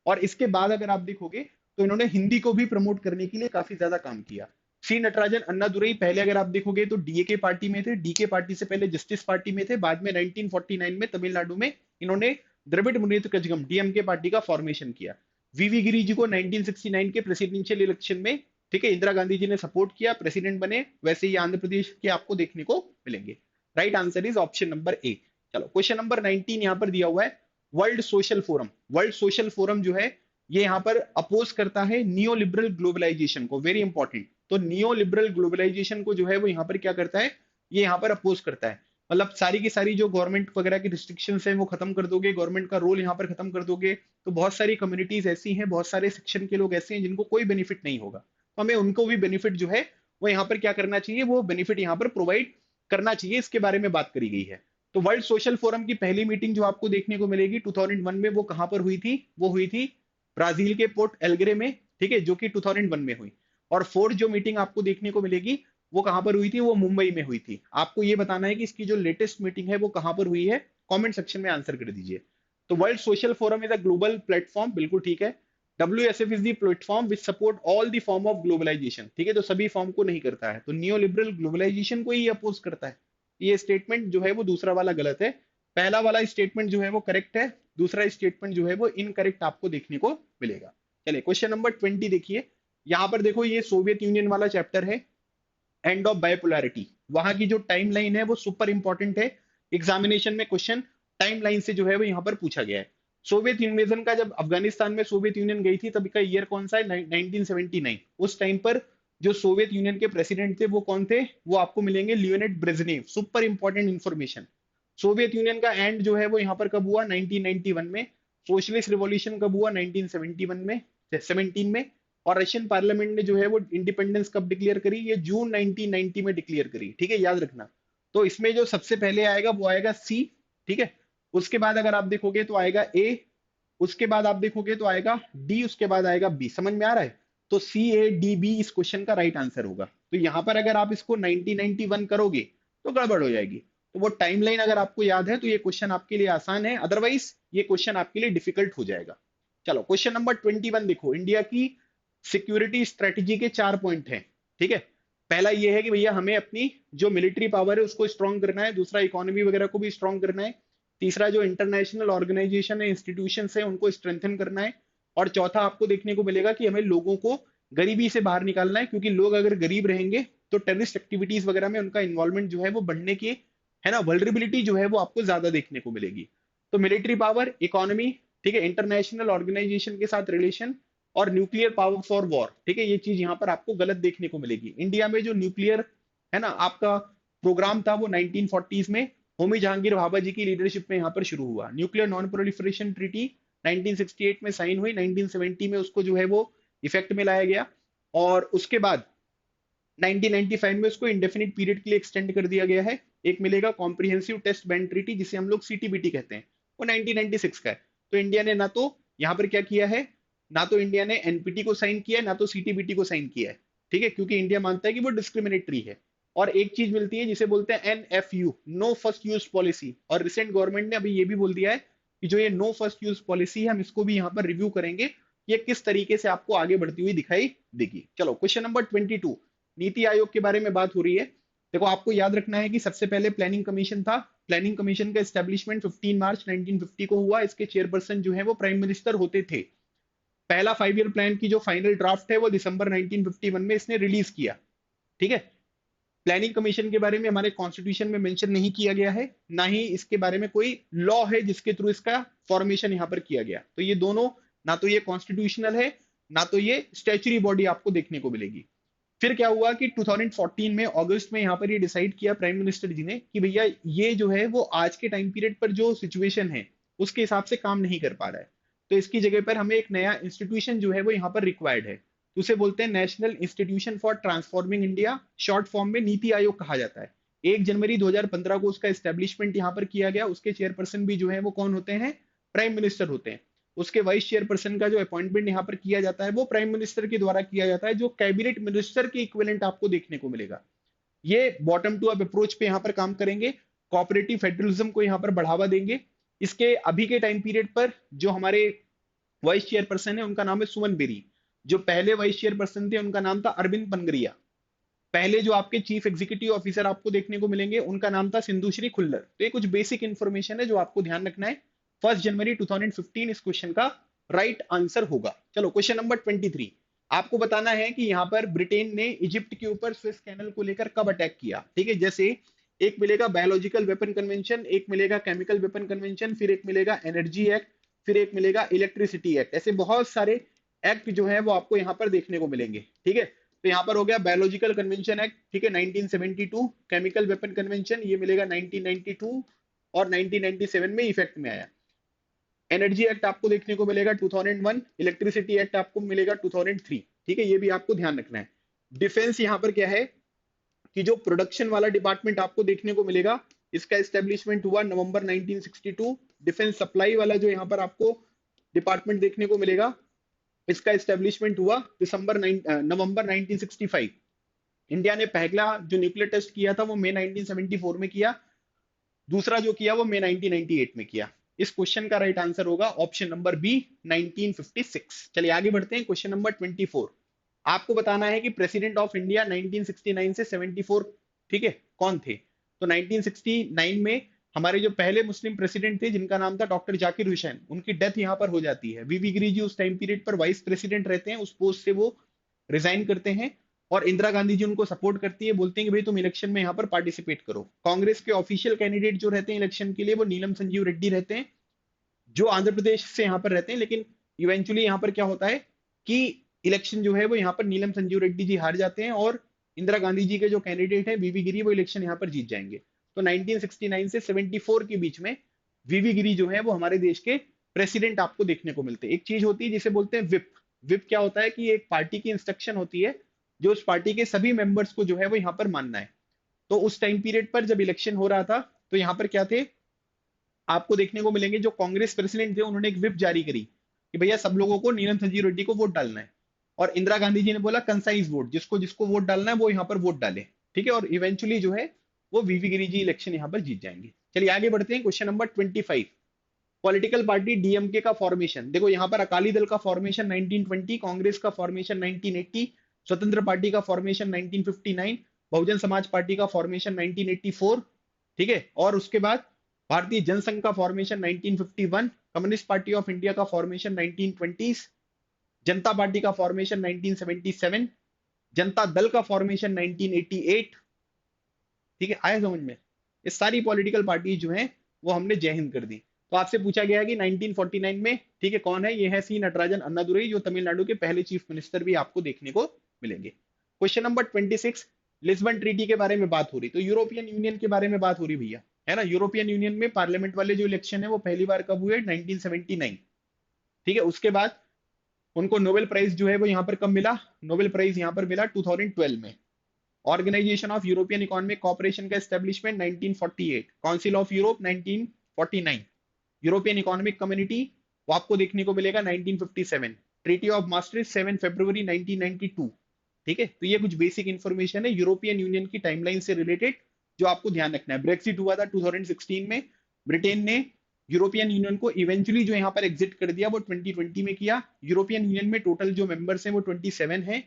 और इसके बाद अगर आप देखोगे तो इन्होंने हिंदी को भी प्रमोट करने के लिए काफी ज्यादा काम किया। सी नटराजन अन्नादुरई पहले अगर आप देखोगे तो डीएके पार्टी में थे, डीके पार्टी से पहले जस्टिस पार्टी में थे, बाद में 1949 में तमिलनाडु में इन्होंने द्रविड़ मुनेत्र कजगम डीएमके पार्टी का फॉर्मेशन किया। वीवी गिरी जी को 1969 के प्रेसिडेंशियल इलेक्शन में, ठीक है, इंदिरा गांधी जी ने सपोर्ट किया, प्रेसिडेंट बने। वैसे ही आंध्र प्रदेश के आपको देखने को मिलेंगे। Right answer is option number ए। चलो क्वेश्चन नंबर 19 यहाँ पर दिया हुआ है, world Social forum. World Social forum जो है ये यहाँ पर अपोज करता है नियो लिबरल ग्लोबलाइजेशन को। Very important. तो नियो लिबरल ग्लोबलाइजेशन को जो है वो यहाँ पर क्या करता है, ये यहाँ पर अपोज करता है। मतलब सारी की सारी जो गवर्नमेंट वगैरह की रिस्ट्रिक्शंस हैं वो खत्म कर दोगे, गवर्नमेंट का रोल यहाँ पर खत्म कर दोगे, तो बहुत सारी कम्युनिटीज ऐसी हैं, बहुत सारे सेक्शन के लोग ऐसे हैं जिनको कोई बेनिफिट नहीं होगा। तो हमें उनको भी बेनिफिट जो है वो यहाँ पर क्या करना चाहिए, वो बेनिफिट यहाँ पर प्रोवाइड करना चाहिए। इसके बारे में बात करी गई है। तो वर्ल्ड सोशल फोरम की पहली मीटिंग जो आपको देखने को मिलेगी 2001 में, वो कहां पर हुई थी, वो हुई थी ब्राजील के पोर्ट एल्ग्रे में, ठीक है, जो कि 2001 में हुई। और फोर्थ जो मीटिंग आपको देखने को मिलेगी वो कहां पर हुई थी, वो मुंबई में हुई थी। आपको ये बताना है कि इसकी जो लेटेस्ट मीटिंग है वो कहां पर हुई है, कमेंट सेक्शन में आंसर कर दीजिए। तो World Social Forum is a global platform, बिल्कुल ठीक है। WSF is the platform which support all the form of globalisation, ठीक है, तो सभी फॉर्म को नहीं करता है, तो नियो लिबरल ग्लोबलाइजेशन को ही अपोज करता है। ये स्टेटमेंट जो है वो दूसरा वाला गलत है, पहला वाला स्टेटमेंट जो है वो करेक्ट है, दूसरा स्टेटमेंट जो है वो इनकरेक्ट आपको देखने को मिलेगा। चलिए क्वेश्चन नंबर 20 देखिए। यहां पर देखो ये सोवियत यूनियन वाला चैप्टर है, एंड ऑफ बायोपोलैरिटी। वहां की जो टाइम लाइन है वो सुपर इंपॉर्टेंट है। एग्जामिनेशन में क्वेश्चन टाइम लाइन से जो है वो यहाँ पर पूछा गया है। सोवियत इन्वेजन का, जब अफगानिस्तान में सोवियत यूनियन गई थी तब का ईयर कौन सा है, 1979। उस टाइम पर जो सोवियत यूनियन के प्रेसिडेंट थे वो कौन थे, वो आपको मिलेंगे Leonid Brezhnev. Super important information. Soviet union का एंड जो है वो यहाँ पर कब हुआ, 1991 में। सोशलिस्ट रिवॉल्यूशन कब हुआ, 1971 में, 17 में। और रशियन पार्लियामेंट ने जो है वो इंडिपेंडेंस कब डिक्लेयर करी, ये जून 1990 में डिक्लेयर करी, ठीक है, याद रखना। तो इसमें जो सबसे पहले आएगा वो आएगा सी, ठीक है। उसके बाद अगर आप देखोगे तो आएगा ए, उसके बाद आप देखोगे तो आएगा डी, उसके बाद आएगा बी। समझ में आ रहा है। तो CADB इस क्वेश्चन का राइट आंसर होगा। तो यहां पर अगर आप इसको 1991 करोगे तो गड़बड़ हो जाएगी। तो वो टाइमलाइन अगर आपको याद है तो ये क्वेश्चन आपके लिए आसान है, अदरवाइज ये क्वेश्चन आपके लिए डिफिकल्ट हो जाएगा। चलो क्वेश्चन नंबर 21 देखो। इंडिया की सिक्योरिटी स्ट्रेटेजी के 4 पॉइंट हैं, ठीक है। पहला ये है कि भैया हमें अपनी जो मिलिट्री पावर है उसको स्ट्रॉन्ग करना है, दूसरा इकोनॉमी वगैरह को भी स्ट्रॉन्ग करना है, तीसरा जो इंटरनेशनल ऑर्गेनाइजेशन है, इंस्टीट्यूशन है, उनको स्ट्रेंथन करना है, और चौथा आपको देखने को मिलेगा कि हमें लोगों को गरीबी से बाहर निकालना है, क्योंकि लोग अगर गरीब रहेंगे तो टेररिस्ट एक्टिविटीज वगैरह में उनका इन्वॉल्वमेंट जो है वो बढ़ने की, है ना, वल्नरेबिलिटी जो है वो आपको ज्यादा देखने को मिलेगी। तो मिलिट्री पावर, इकोनॉमी, ठीक है, इंटरनेशनल ऑर्गेनाइजेशन के साथ रिलेशन, और न्यूक्लियर पावर फॉर वॉर, ठीक है, ये चीज यहाँ पर आपको गलत देखने को मिलेगी। इंडिया में जो न्यूक्लियर, है ना, आपका प्रोग्राम था वो 1940s में होमी जहांगीर भाभा जी की लीडरशिप में यहाँ पर शुरू हुआ। न्यूक्लियर नॉन प्रोलिफरेशन ट्रीटी 1968 में साइन हुई, 1970 में उसको जो है वो इफेक्ट में लाया गया, और उसके बाद 1995 में उसको इंडेफिनिट पीरियड के लिए एक्सटेंड कर दिया गया है। एक मिलेगा कॉम्प्रिहेंसिव टेस्ट बैंड ट्रीटी, जिसे हम लोग सीटीबीटी कहते हैं, वो 1996 का है। तो इंडिया ने ना तो यहाँ पर क्या किया है, ना तो इंडिया ने एनपीटी को साइन किया है, ना तो सीटीबीटी को साइन किया है, ठीक है, क्योंकि इंडिया मानता है कि वो डिस्क्रिमिनेटरी है। और एक चीज मिलती है जिसे बोलते हैं NFU, no first use policy, और रिसेंट गवर्नमेंट ने अभी ये भी बोल दिया है कि जो ये नो फर्स्ट यूज पॉलिसी है, हम इसको भी यहाँ पर रिव्यू करेंगे, ये किस तरीके से आपको आगे बढ़ती हुई दिखाई देगी। चलो क्वेश्चन नंबर 22, नीति आयोग के बारे में बात हो रही है। देखो आपको याद रखना है कि सबसे पहले प्लानिंग कमीशन था। प्लानिंग कमीशन का एस्टेब्लिशमेंट 15 मार्च 1950 को हुआ। इसके चेयरपर्सन जो है वो प्राइम मिनिस्टर होते थे। पहला 5 ईयर प्लान की जो फाइनल ड्राफ्ट है वो दिसंबर 1951 में इसने रिलीज किया, ठीक है। प्लानिंग कमीशन के बारे में हमारे कॉन्स्टिट्यूशन में मेंशन नहीं किया गया है, ना ही इसके बारे में कोई लॉ है जिसके थ्रू इसका फॉर्मेशन यहाँ पर किया गया। तो ये दोनों, ना तो ये कॉन्स्टिट्यूशनल है, ना तो ये स्टैच्यूरी बॉडी आपको देखने को मिलेगी। फिर क्या हुआ कि 2014 में अगस्त में यहाँ पर ये डिसाइड किया प्राइम मिनिस्टर जी ने कि भैया ये जो है वो आज के टाइम पीरियड पर जो सिचुएशन है उसके हिसाब से काम नहीं कर पा रहा है, तो इसकी जगह पर हमें एक नया इंस्टीट्यूशन जो है वो यहाँ पर रिक्वायर्ड है। तो उसे बोलते हैं national institution for transforming India, short form में नीति आयोग कहा जाता है। 1 जनवरी 2015 को उसका एस्टेब्लिशमेंट यहाँ पर किया गया। उसके चेयरपर्सन भी जो है वो कौन होते हैं, प्राइम मिनिस्टर होते हैं। उसके वाइस चेयरपर्सन का जो अपॉइंटमेंट यहाँ पर किया जाता है वो प्राइम मिनिस्टर के द्वारा किया जाता है, जो कैबिनेट मिनिस्टर के इक्विवेलेंट आपको देखने को मिलेगा। ये बॉटम टू अप अप्रोच पे यहाँ पर काम करेंगे, कोऑपरेटिव फेडरलिज्म को यहाँ पर बढ़ावा देंगे। इसके अभी के टाइम पीरियड पर जो हमारे वाइस चेयरपर्सन है उनका नाम है सुमन बेरी। जो पहले वाइस चेयरपर्सन थे उनका नाम था अरविंद पनगरिया। पहले जो आपके चीफ एग्जीक्यूटिव ऑफिसर आपको देखने को मिलेंगे उनका नाम था सिंधुश्री खुल्लर। तो ये कुछ बेसिक इंफॉर्मेशन है जो आपको ध्यान रखना है। 1 जनवरी 2015 इस क्वेश्चन का राइट आंसर होगा। चलो क्वेश्चन नंबर 23, आपको बताना है कि यहाँ पर ब्रिटेन ने इजिप्ट के ऊपर स्विस कैनल को लेकर कब अटैक किया, ठीक है। जैसे एक मिलेगा बायोलॉजिकल वेपन कन्वेंशन, एक मिलेगा केमिकल वेपन कन्वेंशन, फिर एक मिलेगा एनर्जी एक्ट, फिर एक मिलेगा इलेक्ट्रिसिटी एक्ट। ऐसे बहुत सारे एक्ट जो है वो आपको यहाँ पर देखने को मिलेंगे, ठीक है। तो यहाँ पर हो गया बायोलॉजिकल कन्वेंशन एक्ट, ठीक है, 1972। केमिकल वेपन कन्वेंशन ये मिलेगा 1992, और 1997 में इफेक्ट में आया। एनर्जी एक्ट आपको देखने को मिलेगा 2001, इलेक्ट्रिसिटी एक्ट आपको मिलेगा 2003, ठीक है, ये भी आपको ध्यान रखना है। डिफेंस यहाँ पर क्या है कि जो प्रोडक्शन वाला डिपार्टमेंट आपको देखने को मिलेगा, इसका एस्टेब्लिशमेंट हुआ नवंबर 1962। डिफेंस सप्लाई वाला जो यहाँ पर आपको डिपार्टमेंट देखने को मिलेगा, इसका एस्टेब्लिशमेंट हुआ नवंबर 1965। इंडिया ने पहला जो न्यूक्लियर टेस्ट किया था वो मई 1974 में किया, दूसरा जो किया वो मई 1998 में किया। इस क्वेश्चन का राइट आंसर होगा ऑप्शन नंबर बी, 1956। चलिए आगे बढ़ते हैं, क्वेश्चन नंबर 24। आपको बताना है कि प्रेसिडेंट ऑफ इंडिया 1969 से 74, ठीक है, कौन थे। तो 1969 में हमारे जो पहले मुस्लिम प्रेसिडेंट थे जिनका नाम था डॉक्टर जाकिर हुसैन, उनकी डेथ यहाँ पर हो जाती है। वीवी गिरी जी उस टाइम पीरियड पर वाइस प्रेसिडेंट रहते हैं, उस पोस्ट से वो रिजाइन करते हैं, और इंदिरा गांधी जी उनको सपोर्ट करती है, बोलते हैं कि भाई तुम इलेक्शन में यहाँ पर पार्टिसिपेट करो। कांग्रेस के ऑफिशियल कैंडिडेट जो रहते हैं इलेक्शन के लिए वो नीलम संजीव रेड्डी रहते हैं, जो आंध्र प्रदेश से यहाँ पर रहते हैं। लेकिन इवेंचुअली यहाँ पर क्या होता है कि इलेक्शन जो है वो यहाँ पर नीलम संजीव रेड्डी जी हार जाते हैं, और इंदिरा गांधी जी के जो कैंडिडेट है वीवी गिरी वो इलेक्शन यहाँ पर जीत जाएंगे। तो 1969 से 74 के बीच में वीवी गिरी जो है वो हमारे देश के प्रेसिडेंट आपको देखने को मिलते हैं। एक चीज होती है जिसे बोलते हैं विप। विप क्या होता है कि एक पार्टी की इंस्ट्रक्शन होती है जो उस पार्टी के सभी मेंबर्स को जो है वो यहाँ पर मानना है। तो उस टाइम पीरियड पर जब इलेक्शन हो रहा था तो यहाँ पर क्या थे, आपको देखने को मिलेंगे जो कांग्रेस प्रेसिडेंट थे उन्होंने एक विप जारी करी कि भैया सब लोगों को नीलम संजीव रेड्डी को वोट डालना है, और इंदिरा गांधी जी ने बोला कंसाइज वोट, जिसको जिसको वोट डालना है वो यहाँ पर वोट डाले, ठीक है। और इवेंचुअली जो है वो वीवी गिरी जी इलेक्शन यहाँ पर जीत जाएंगे। चलिए आगे बढ़ते हैं, question number 25। Political party DMK का फॉर्मेशन, देखो यहाँ पर अकाली दल का फॉर्मेशन 1920, कांग्रेस का फॉर्मेशन 1980, स्वतंत्र पार्टी का फॉर्मेशन 1959, बहुजन समाज पार्टी का फॉर्मेशन 1984, ठीक है। और उसके बाद भारतीय जनसंघ का formation 1951, communist party of India का फॉर्मेशन 1920, जनता पार्टी का फॉर्मेशन 1977, जनता दल का फॉर्मेशन 1988। ठीक है, आया समझ में? ये सारी पॉलिटिकल पार्टी जो है वो हमने जय हिंद कर दी। तो आपसे पूछा गया है कि 1949 में, ठीक है, कौन है? ये है सी नटराजन अन्नादुरई, जो तमिलनाडु के पहले चीफ मिनिस्टर भी आपको देखने को मिलेंगे। क्वेश्चन नंबर 26, लिस्बन ट्रीटी के बारे में बात हो रही, तो यूरोपियन यूनियन के बारे में बात हो रही भैया, है ना। यूरोपियन यूनियन में पार्लियामेंट वाले जो इलेक्शन है वो पहली बार कब हुए? 1979। ठीक है, उसके बाद उनको नोबेल प्राइज जो है वो यहाँ पर कब मिला? नोबेल प्राइज यहाँ पर मिला 2012 में। Organisation of European economic corporation का establishment 1948, council of Europe 1949, European economic community वो आपको देखने को मिलेगा 1957, ट्रीटी ऑफ मास्ट्रिच 7 फरवरी 1992। ठीक है, तो ये कुछ बेसिक इंफॉर्मेशन है यूरोपियन यूनियन की टाइमलाइन से रिलेटेड जो आपको ध्यान रखना है। ब्रेक्सिट हुआ था 2016 में, ब्रिटेन ने यूरोपियन यूनियन को इवेंचुअली जो यहाँ पर एग्जिट कर दिया वो 2020 में किया। यूरोपियन यूनियन में टोटल जो मेंबर्स हैं वो 27 हैं।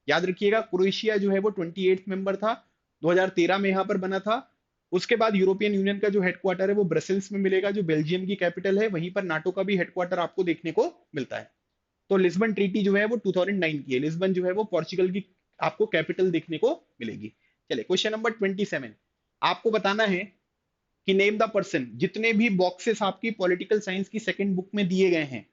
याद रखिएगा, क्रोएशिया जो है वो 28th मेंबर था, 2013 में यहाँ पर बना था। उसके बाद यूरोपियन यूनियन का जो हेडक्वार्टर है वो ब्रसेल्स में मिलेगा, जो बेल्जियम की कैपिटल है। वहीं पर नाटो का भी हेडक्वार्टर आपको देखने को मिलता है। तो लिस्बन ट्रीटी जो है वो 2009 की है। लिस्बन जो है वो पोर्चुगल की आपको कैपिटल देखने को मिलेगी। चलिए, क्वेश्चन नंबर 27, आपको बताना है कि नेम द पर्सन, जितने भी बॉक्सेस आपकी पॉलिटिकल साइंस की सेकंड बुक में दिए गए हैं,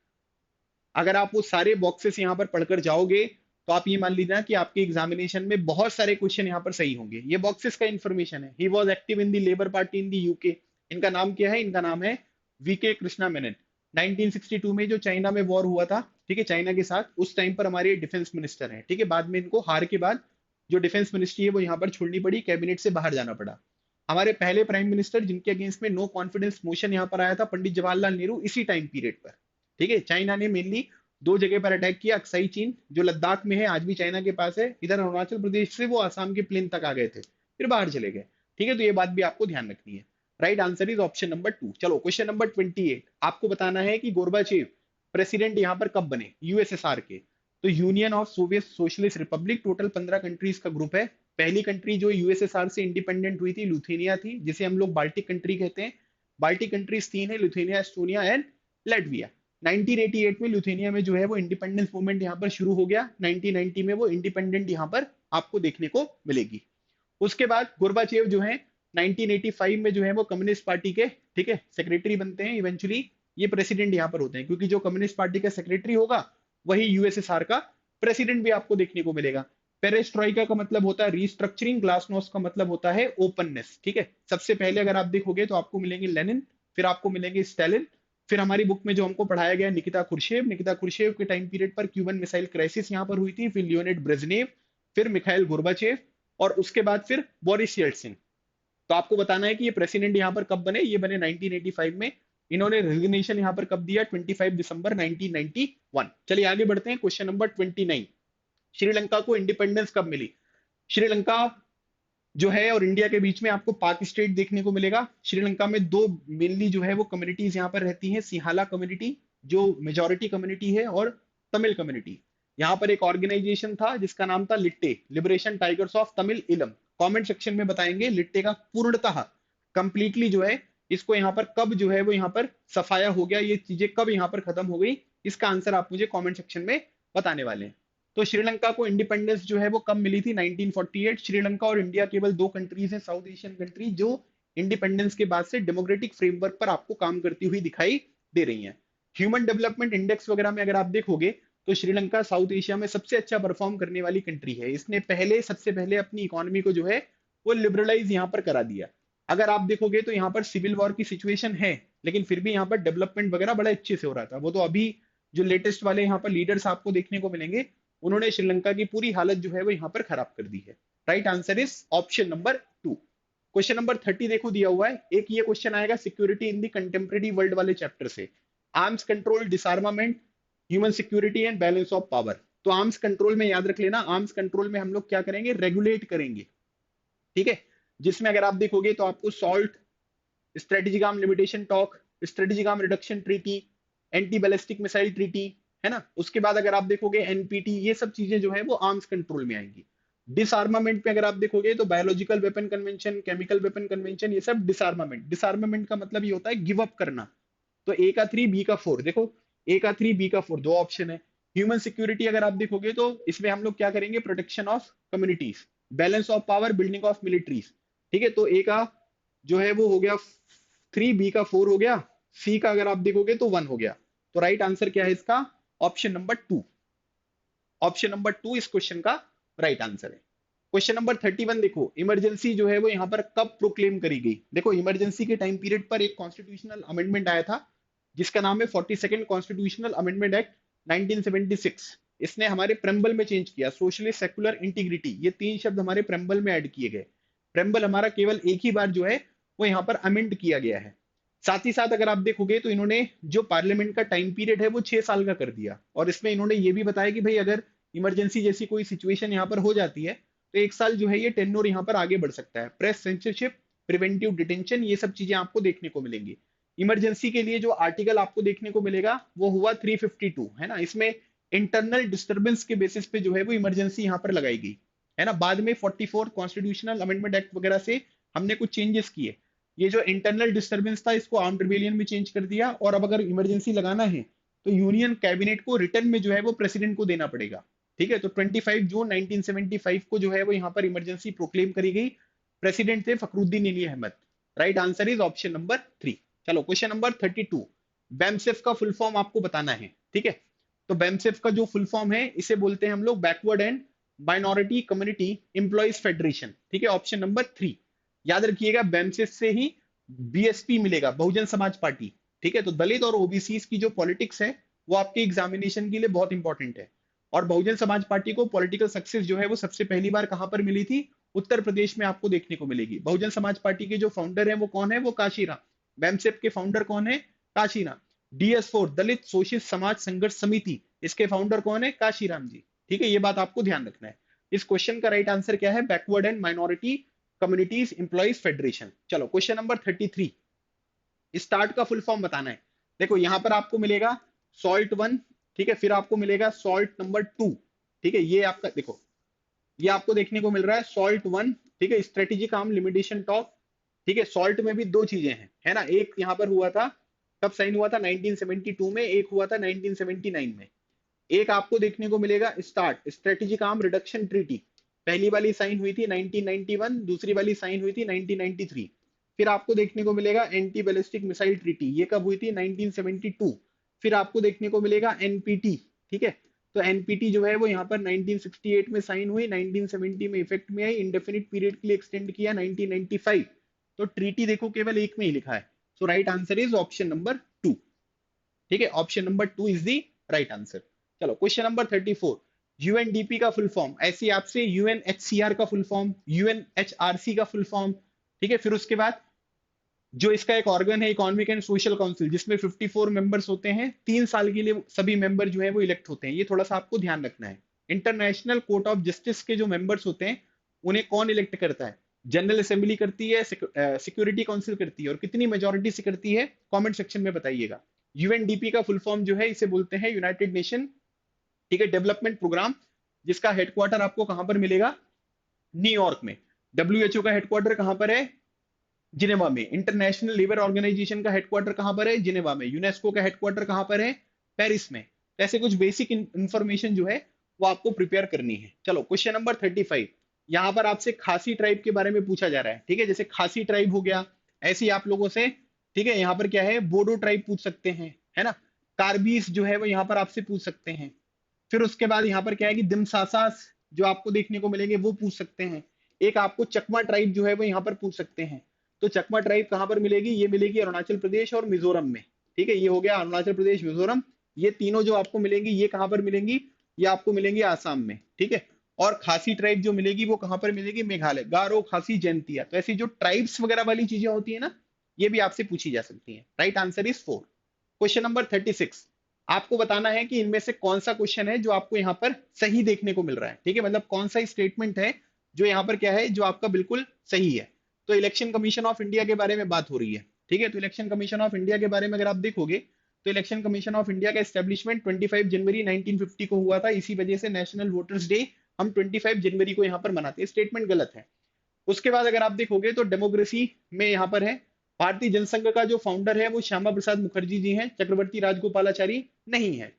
अगर आप वो सारे बॉक्सेस यहाँ पर पढ़कर जाओगे तो आप ये मान लीजिए कि आपके एग्जामिनेशन में बहुत सारे क्वेश्चन यहाँ पर सही होंगे। ये बॉक्सेस का इंफॉर्मेशन है। He was active in the labour party in the UK. इनका नाम क्या है? इनका नाम है वीके कृष्णा मेनन। 1962 में जो चाइना में वॉर हुआ था, ठीक है, चाइना के साथ, उस टाइम पर हमारे डिफेंस मिनिस्टर हैं। ठीक है, बाद में इनको हार के बाद जो डिफेंस मिनिस्ट्री है वो यहाँ पर छोड़नी पड़ी, कैबिनेट से बाहर जाना पड़ा। हमारे पहले प्राइम मिनिस्टर जिनके अगेंस्ट में नो कॉन्फिडेंस मोशन यहाँ पर आया था, पंडित जवाहरलाल नेहरू, इसी टाइम पीरियड पर। ठीक है, चाइना ने मेनली दो जगह पर अटैक किया। अक्साई चीन जो लद्दाख में है, आज भी चाइना के पास है, इधर अरुणाचल प्रदेश से वो आसाम के प्लेन तक आ गए थे, फिर बाहर चले गए। ठीक है, तो ये बात भी आपको ध्यान रखनी है। Right answer is option number 2। चलो, क्वेश्चन नंबर 28, आपको बताना है कि गोरबाचेव प्रेसिडेंट यहाँ पर कब बने यूएसएसआर के? तो union of Soviet socialist Republic, total 15 countries का ग्रुप है। पहली कंट्री जो यूएसएसआर से इंडिपेंडेंट हुई थी लुथेनिया थी, जिसे हम लोग बाल्टिक कंट्री कहते हैं। बाल्टिक कंट्रीज तीन है, लुथेनिया, एस्टोनिया एंड लेटविया। 1988 में लुथेनिया में जो है वो इंडिपेंडेंस मूवमेंट यहाँ पर शुरू हो गया। 1990 में वो इंडिपेंडेंट यहाँ पर आपको देखने को मिलेगी। उसके बाद गोरबाचेव जो है 1985 में जो है वो कम्युनिस्ट पार्टी के, ठीक है, सेक्रेटरी बनते हैं। इवेंचुअली ये प्रेसिडेंट यहाँ पर होते हैं, क्योंकि जो कम्युनिस्ट पार्टी का सेक्रेटरी होगा वही यूएसएसआर का प्रेसिडेंट भी आपको देखने को मिलेगा। पेरेस्ट्रोइका का मतलब होता है रीस्ट्रक्चरिंग, ग्लासनोस्ट का मतलब होता है ओपननेस। ठीक है, सबसे पहले अगर आप देखोगे तो आपको मिलेंगे लेनिन, फिर आपको मिलेंगे स्टालिन, फिर हमारी बुक में जो हमको पढ़ाया गया निकिता खुर्शेव। निकिता खुर्शेव के टाइम पीरियड पर क्यूबन मिसाइल क्राइसिस यहाँ पर हुई थी, फिर लियोनिड ब्रेजनेव, फिर मिखाइल गोर्बाचेव, और उसके बाद फिर बोरिस येल्टसिन। तो आपको बताना है कि ये प्रेसिडेंट यहाँ पर कब बने? ये बने 1985 में। इन्होंने रेजिग्नेशन यहाँ पर कब दिया? 25 दिसंबर 1991। चलिए आगे बढ़ते हैं, क्वेश्चन नंबर 29, श्रीलंका को इंडिपेंडेंस कब मिली? श्रीलंका जो है और इंडिया के बीच में आपको पाक स्टेट देखने को मिलेगा। श्रीलंका में दो मेनली जो है वो कम्युनिटीज यहाँ पर रहती हैं, सिहाला कम्युनिटी जो मेजोरिटी कम्युनिटी है, और तमिल कम्युनिटी। यहाँ पर एक ऑर्गेनाइजेशन था जिसका नाम था लिट्टे, लिबरेशन टाइगर्स ऑफ तमिल इलम। कमेंट सेक्शन में बताएंगे लिट्टे का पूर्णतः कंप्लीटली जो है इसको यहाँ पर कब जो है वो यहाँ पर सफाया हो गया, ये चीजें कब यहाँ पर खत्म हो गई, इसका आंसर आप मुझे कमेंट सेक्शन में बताने वाले हैं। तो श्रीलंका को इंडिपेंडेंस जो है वो कब मिली थी? 1948। श्रीलंका और इंडिया केवल दो कंट्रीज हैं साउथ एशियन कंट्री जो इंडिपेंडेंस के बाद से डेमोक्रेटिक फ्रेमवर्क पर आपको काम करती हुई दिखाई दे रही हैं। ह्यूमन डेवलपमेंट इंडेक्स वगैरह में अगर आप देखोगे तो श्रीलंका साउथ एशिया में सबसे अच्छा परफॉर्म करने वाली कंट्री है। इसने सबसे पहले अपनी इकोनॉमी को जो है वो लिबरलाइज यहाँ पर करा दिया। अगर आप देखोगे तो यहाँ पर सिविल वॉर की सिचुएशन है, लेकिन फिर भी यहाँ पर डेवलपमेंट वगैरह बड़ा अच्छे से हो रहा था। वो तो अभी जो लेटेस्ट वाले यहाँ पर लीडर्स आपको देखने को मिलेंगे, उन्होंने श्रीलंका की पूरी हालत जो है वो यहाँ पर खराब कर दी है। Right answer is option number 2। Question number 30 देखो दिया हुआ है। एक ये क्वेश्चन आएगा security in the contemporary world वाले चैप्टर से, arms control, डिसआर्मामेंट, human security and balance of power. तो आर्म्स कंट्रोल में याद रख लेना, आर्म्स कंट्रोल में हम लोग क्या करेंगे? रेगुलेट करेंगे। ठीक है, जिसमें अगर आप देखोगे तो आपको salt, strategic arm limitation talk, strategic arm reduction treaty, anti ballistic missile treaty, है ना। उसके बाद अगर आप देखोगे एनपीटी, ये सब चीजें जो है वो आर्म्स कंट्रोल में आएंगी। डिसआर्मामेंट पे अगर आप देखोगे तो biological weapon convention, chemical weapon convention, ये सब डिसआर्मामेंट। डिसआर्मामेंट का मतलब ये होता है गिव अप करना। तो ए का 3 बी का 4, देखो ए का 3 बी का 4 दो ऑप्शन है। ह्यूमन सिक्योरिटी अगर आप देखोगे तो इसमें हम लोग क्या करेंगे, protection of communities, balance of power, building of militaries. ठीक है, तो ए का जो है वो हो गया 3, बी का 4 हो गया, सी का अगर आप देखोगे तो 1 हो गया। तो राइट आंसर क्या है इसका, ऑप्शन नंबर 2। ऑप्शन नंबर 2 इस क्वेश्चन का राइट आंसर है। क्वेश्चन नंबर 31 देखो, इमरजेंसी जो है वो यहाँ पर कब प्रोक्लेम करी गई। देखो इमरजेंसी के टाइम पीरियड पर एक कॉन्स्टिट्यूशनल अमेंडमेंट आया था जिसका नाम है 42nd कॉन्स्टिट्यूशनल अमेंडमेंट एक्ट 1976। इसने हमारे प्रेम्बल में चेंज किया, सोशलिस्ट, सेकुलर, इंटीग्रिटी, ये 3 शब्द हमारे प्रेम्बल में ऐड किए गए। प्रेम्बल हमारा केवल एक ही बार जो है वो यहाँ पर अमेंड किया गया है। साथ ही साथ अगर आप देखोगे तो इन्होंने जो पार्लियामेंट का टाइम पीरियड है वो 6 साल का कर दिया, और इसमें इन्होंने ये भी बताया कि भाई अगर इमरजेंसी जैसी कोई सिचुएशन यहाँ पर हो जाती है तो 1 साल जो है ये टेन्योर यहाँ पर आगे बढ़ सकता है। प्रेस सेंसरशिप, प्रिवेंटिव डिटेंशन, ये सब चीजें आपको देखने को मिलेंगी। इमरजेंसी के लिए जो आर्टिकल आपको देखने को मिलेगा वो हुआ 352, है ना। इसमें इंटरनल डिस्टर्बेंस के बेसिस पे जो है वो इमरजेंसी यहाँ पर लगाई गई, है ना। बाद में 44 कॉन्स्टिट्यूशनल अमेंडमेंट एक्ट वगैरह से हमने कुछ चेंजेस किए। ये जो इंटरनल डिस्टर्बेंस था इसको आर्म्ड रिबेलियन में चेंज कर दिया, और अब अगर इमरजेंसी लगाना है तो यूनियन कैबिनेट को रिटर्न में जो है वो प्रेसिडेंट को देना पड़ेगा। ठीक है, तो 25 जून 1975 को जो है वो यहाँ पर इमरजेंसी प्रोक्लेम करी गई। प्रेसिडेंट थे Fakhruddin Ali Ahmed. Right answer is option number 3। चलो क्वेश्चन नंबर 32, बैमसेफ का फुल फॉर्म आपको बताना है। ठीक है, तो बैमसेफ का जो फुल फॉर्म है इसे बोलते हैं हम लोग backward and minority community employees federation. ठीक है, ऑप्शन नंबर 3। याद रखिएगा बैमसेफ से ही बीएसपी मिलेगा, बहुजन समाज पार्टी। ठीक है, तो दलित और ओबीसी की जो पॉलिटिक्स है वो आपके एग्जामिनेशन के लिए बहुत इंपॉर्टेंट है। और बहुजन समाज पार्टी को पॉलिटिकल सक्सेस जो है वो सबसे पहली बार कहां पर मिली थी, उत्तर प्रदेश में आपको देखने को मिलेगी। बहुजन समाज पार्टी के जो फाउंडर है वो कौन है, वो काशीराम। बैमसेप के फाउंडर कौन है, काशीराम। डीएस4 दलित शोषित समाज संघर्ष समिति, इसके फाउंडर कौन है, काशीराम जी। ठीक है, ये बात आपको ध्यान रखना है। इस क्वेश्चन का राइट आंसर क्या है, backward and minority communities employees federation. चलो क्वेश्चन नंबर 33, स्टार्ट का फुल फॉर्म बताना है। देखो यहां पर आपको मिलेगा सॉल्ट 1, ठीक है, फिर आपको मिलेगा सॉल्ट नंबर 2। ठीक है, ये आपका देखो ये आपको देखने को मिल रहा है सॉल्ट 1। ठीक है, स्ट्रेटेजिक आर्म लिमिटेशन टॉक। ठीक है, सॉल्ट में भी 2 चीजें हैं, है ना। एक यहाँ पर हुआ था, कब साइन हुआ था, 1972 में, एक हुआ था 1979 में। एक आपको देखने को मिलेगा start, strategic arm reduction treaty. पहली वाली साइन हुई थी 1991, दूसरी वाली साइन हुई थी 1993। फिर आपको देखने को मिलेगा एंटी बैलिस्टिक मिसाइल ट्रीटी, ये कब हुई थी, 1972। फिर आपको देखने को मिलेगा एनपीटी। ठीक है, तो एनपीटी जो है वो यहाँ पर 1968 में साइन हुई, 1970 में इफेक्ट में आई, इंडेफिनिट पीरियड के लिए एक्सटेंड किया 1995। तो ट्रीटी देखो केवल एक में ही लिखा है। So right answer is option number 2। ठीक है, option number 2 is the right answer. चलो क्वेश्चन नंबर 34, यूएनडीपी का फुल फॉर्म, ऐसे आपसे यूएनएचसीआर का फुल फॉर्म, यूएनएचआरसी का फुल फॉर्म। ठीक है, फिर उसके बाद जो इसका एक ऑर्गन है इकोनॉमिक एंड सोशल काउंसिल, जिसमें 54 मेंबर्स होते हैं, 3 साल के लिए सभी मेंबर जो है वो इलेक्ट होते हैं। ये थोड़ा सा आपको ध्यान रखना है। इंटरनेशनल कोर्ट ऑफ जस्टिस के जो मेंबर्स होते हैं उन्हें कौन इलेक्ट करता है, जनरल असेंबली करती है, सिक्योरिटी काउंसिल करती है, और कितनी मेजोरिटी से करती है, कमेंट सेक्शन में बताइएगा। यूएनडीपी का फुल फॉर्म जो है इसे बोलते हैं यूनाइटेड नेशन, ठीक है, डेवलपमेंट प्रोग्राम, जिसका हेडक्वार्टर आपको कहां पर मिलेगा, न्यूयॉर्क में। डब्ल्यूएचओ का हेडक्वार्टर कहां पर है, जिनेवा में। इंटरनेशनल लेबर ऑर्गेनाइजेशन का हेडक्वार्टर कहां पर है, जिनेवा में। यूनेस्को का हेडक्वार्टर कहां पर है, पेरिस में। तो ऐसे कुछ बेसिक इंफॉर्मेशन जो है वो आपको प्रिपेयर करनी है। चलो क्वेश्चन नंबर 35, यहां पर आपसे खासी ट्राइब के बारे में पूछा जा रहा है। ठीक है, जैसे खासी ट्राइब हो गया, ऐसे ही आप लोगों से, ठीक है, यहाँ पर क्या है, बोडो ट्राइब पूछ सकते हैं, है ना। कार्बीस जो है वो यहाँ पर आपसे पूछ सकते हैं। फिर उसके बाद यहाँ पर क्या है कि दिमसासास जो आपको देखने को मिलेंगे वो पूछ सकते हैं। एक आपको चकमा ट्राइब जो है वो यहाँ पर पूछ सकते हैं। तो चकमा ट्राइब कहाँ पर मिलेगी, ये मिलेगी अरुणाचल प्रदेश और मिजोरम में। ठीक है, ये हो गया अरुणाचल प्रदेश, मिजोरम। ये तीनों जो आपको मिलेंगी ये कहाँ पर मिलेंगी, ये आपको मिलेंगी आसाम में। ठीक है, और खासी ट्राइब जो मिलेगी वो कहाँ पर मिलेगी, मेघालय। गारो, खासी, जैंतिया। तो ऐसी जो ट्राइब्स वगैरह वाली चीजें होती है ना, ये भी आपसे पूछी जा सकती है। Right answer is 4। Question number 36, आपको बताना है कि इनमें से कौन सा क्वेश्चन है जो आपको यहाँ पर सही देखने को मिल रहा है। ठीक है, मतलब कौन सा स्टेटमेंट है जो यहाँ पर क्या है, जो आपका बिल्कुल सही है। तो इलेक्शन कमीशन ऑफ इंडिया के बारे में बात हो रही है। ठीक है, तो इलेक्शन कमीशन ऑफ इंडिया के बारे में अगर आप देखोगे तो इलेक्शन कमीशन ऑफ इंडिया का एस्टेब्लिशमेंट 25 जनवरी 1950 को हुआ था। इसी वजह से नेशनल वोटर्स डे हम 25 जनवरी को यहाँ पर मनाते हैं। स्टेटमेंट गलत है। उसके बाद अगर आप देखोगे तो डेमोक्रेसी में यहाँ पर है, भारतीय जनसंघ का जो फाउंडर है वो श्यामा प्रसाद मुखर्जी जी हैं, चक्रवर्ती राजगोपालाचारी नहीं है।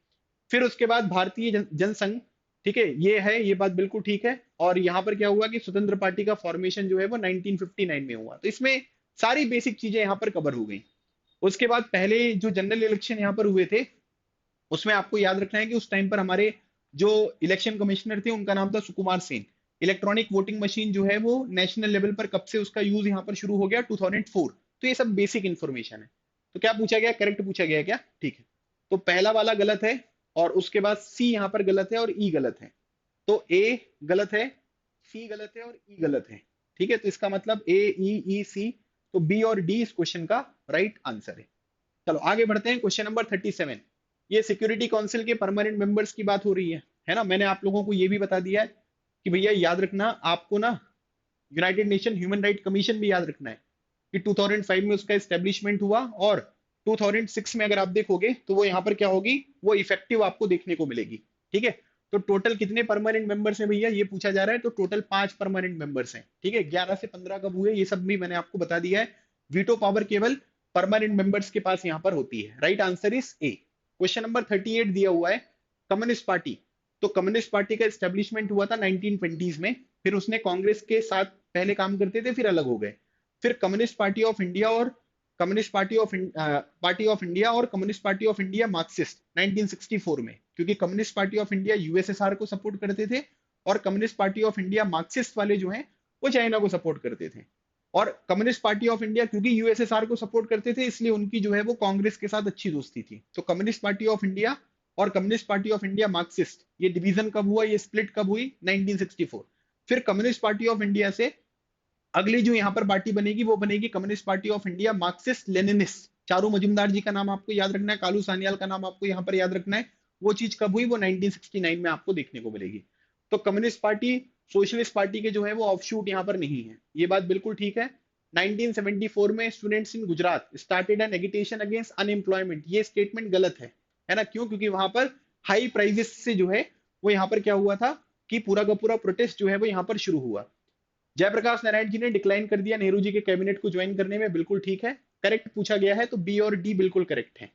फिर उसके बाद भारतीय जनसंघ, ठीक है, ये है, ये बात बिल्कुल ठीक है। और यहाँ पर क्या हुआ कि स्वतंत्र पार्टी का फॉर्मेशन जो है वो 1959 में हुआ। तो इसमें सारी बेसिक चीजें यहाँ पर कवर हो गई। उसके बाद पहले जो जनरल इलेक्शन यहाँ पर हुए थे, उसमें आपको याद रखना है कि उस टाइम पर हमारे जो इलेक्शन कमिश्नर थे उनका नाम था Sukumar Sen. Electronic voting machine जो है वो नेशनल लेवल पर कब से उसका यूज यहाँ पर शुरू हो गया, 2004। तो ये सब बेसिक इंफॉर्मेशन है। तो क्या पूछा गया, करेक्ट पूछा गया क्या, ठीक है। तो पहला वाला गलत है, और उसके बाद सी यहाँ पर गलत है और ई गलत है। तो ए गलत है, सी गलत है और ई गलत है, ठीक है। तो इसका मतलब ए ई सी, तो बी और डी इस क्वेश्चन का राइट आंसर है। चलो आगे बढ़ते हैं, क्वेश्चन नंबर 37। ये सिक्योरिटी काउंसिल के परमानेंट मेंबर्स की बात हो रही है ना। मैंने आप लोगों को ये भी बता दिया है कि भैया याद रखना आपको ना, United nation human right commission भी याद रखना है कि 2005 में उसका एस्टेब्लिशमेंट हुआ, और 2006 में अगर आप देखोगे तो वो यहाँ पर क्या होगी, वो इफेक्टिव आपको देखने को मिलेगी, ठीक है। तो टोटल कितने परमानेंट मेंबर्स हैं भैया, ये पूछा जा रहा है। तो टोटल 5 परमानेंट मेंबर्स हैं, ठीक है। 11 से 15 कब हुए ये सब भी मैंने आपको बता दिया है। वीटो पावर केवल परमानेंट मेंबर्स के पास यहाँ पर होती है। Right answer is a. Question number 38 दिया हुआ है, कम्युनिस्ट पार्टी। तो कम्युनिस्ट पार्टी का एस्टेब्लिशमेंट हुआ था 1920s में। फिर उसने कांग्रेस के साथ पहले काम करते थे, फिर अलग हो गए। फिर कम्युनिस्ट पार्टी ऑफ इंडिया और communist party of India Marxist 1964 में, क्योंकि communist party of India USSR को सपोर्ट करते थे, और communist party of India Marxist वाले जो हैं वो चाइना को सपोर्ट करते थे। और कम्युनिस्ट पार्टी ऑफ इंडिया क्योंकि यूएसएसआर को सपोर्ट करते थे, इसलिए उनकी जो है वो कांग्रेस के साथ अच्छी दोस्ती थी। तो कम्युनिस्ट पार्टी ऑफ इंडिया और communist party of India Marxist, ये डिवीजन कब हुआ, ये स्प्लिट कब हुई, 1964। फिर कम्युनिस्ट पार्टी ऑफ इंडिया से अगली जो यहाँ पर पार्टी बनेगी वो बनेगी communist party of India Marxist Leninist. Charu Majumdar ji का नाम आपको याद रखना है, कालू सान्याल का नाम आपको यहाँ पर याद रखना है। वो चीज कब हुई, वो 1969 में आपको देखने को मिलेगी। तो कम्युनिस्ट पार्टी सोशलिस्ट पार्टी के जो है वो ऑफशूट यहाँ पर नहीं है, ये बात बिल्कुल ठीक है। 1974 में students in Gujarat started an agitation against unemployment, ये स्टेटमेंट गलत है ना। क्यों, क्योंकि वहां पर हाई प्राइजेस से जो है वो यहाँ पर क्या हुआ था कि पूरा का पूरा प्रोटेस्ट जो है वो यहाँ पर शुरू हुआ। जयप्रकाश नारायण जी ने डिक्लाइन कर दिया नेहरू जी के कैबिनेट को ज्वाइन करने में, बिल्कुल ठीक है। करेक्ट पूछा गया है तो बी और डी बिल्कुल करेक्ट है,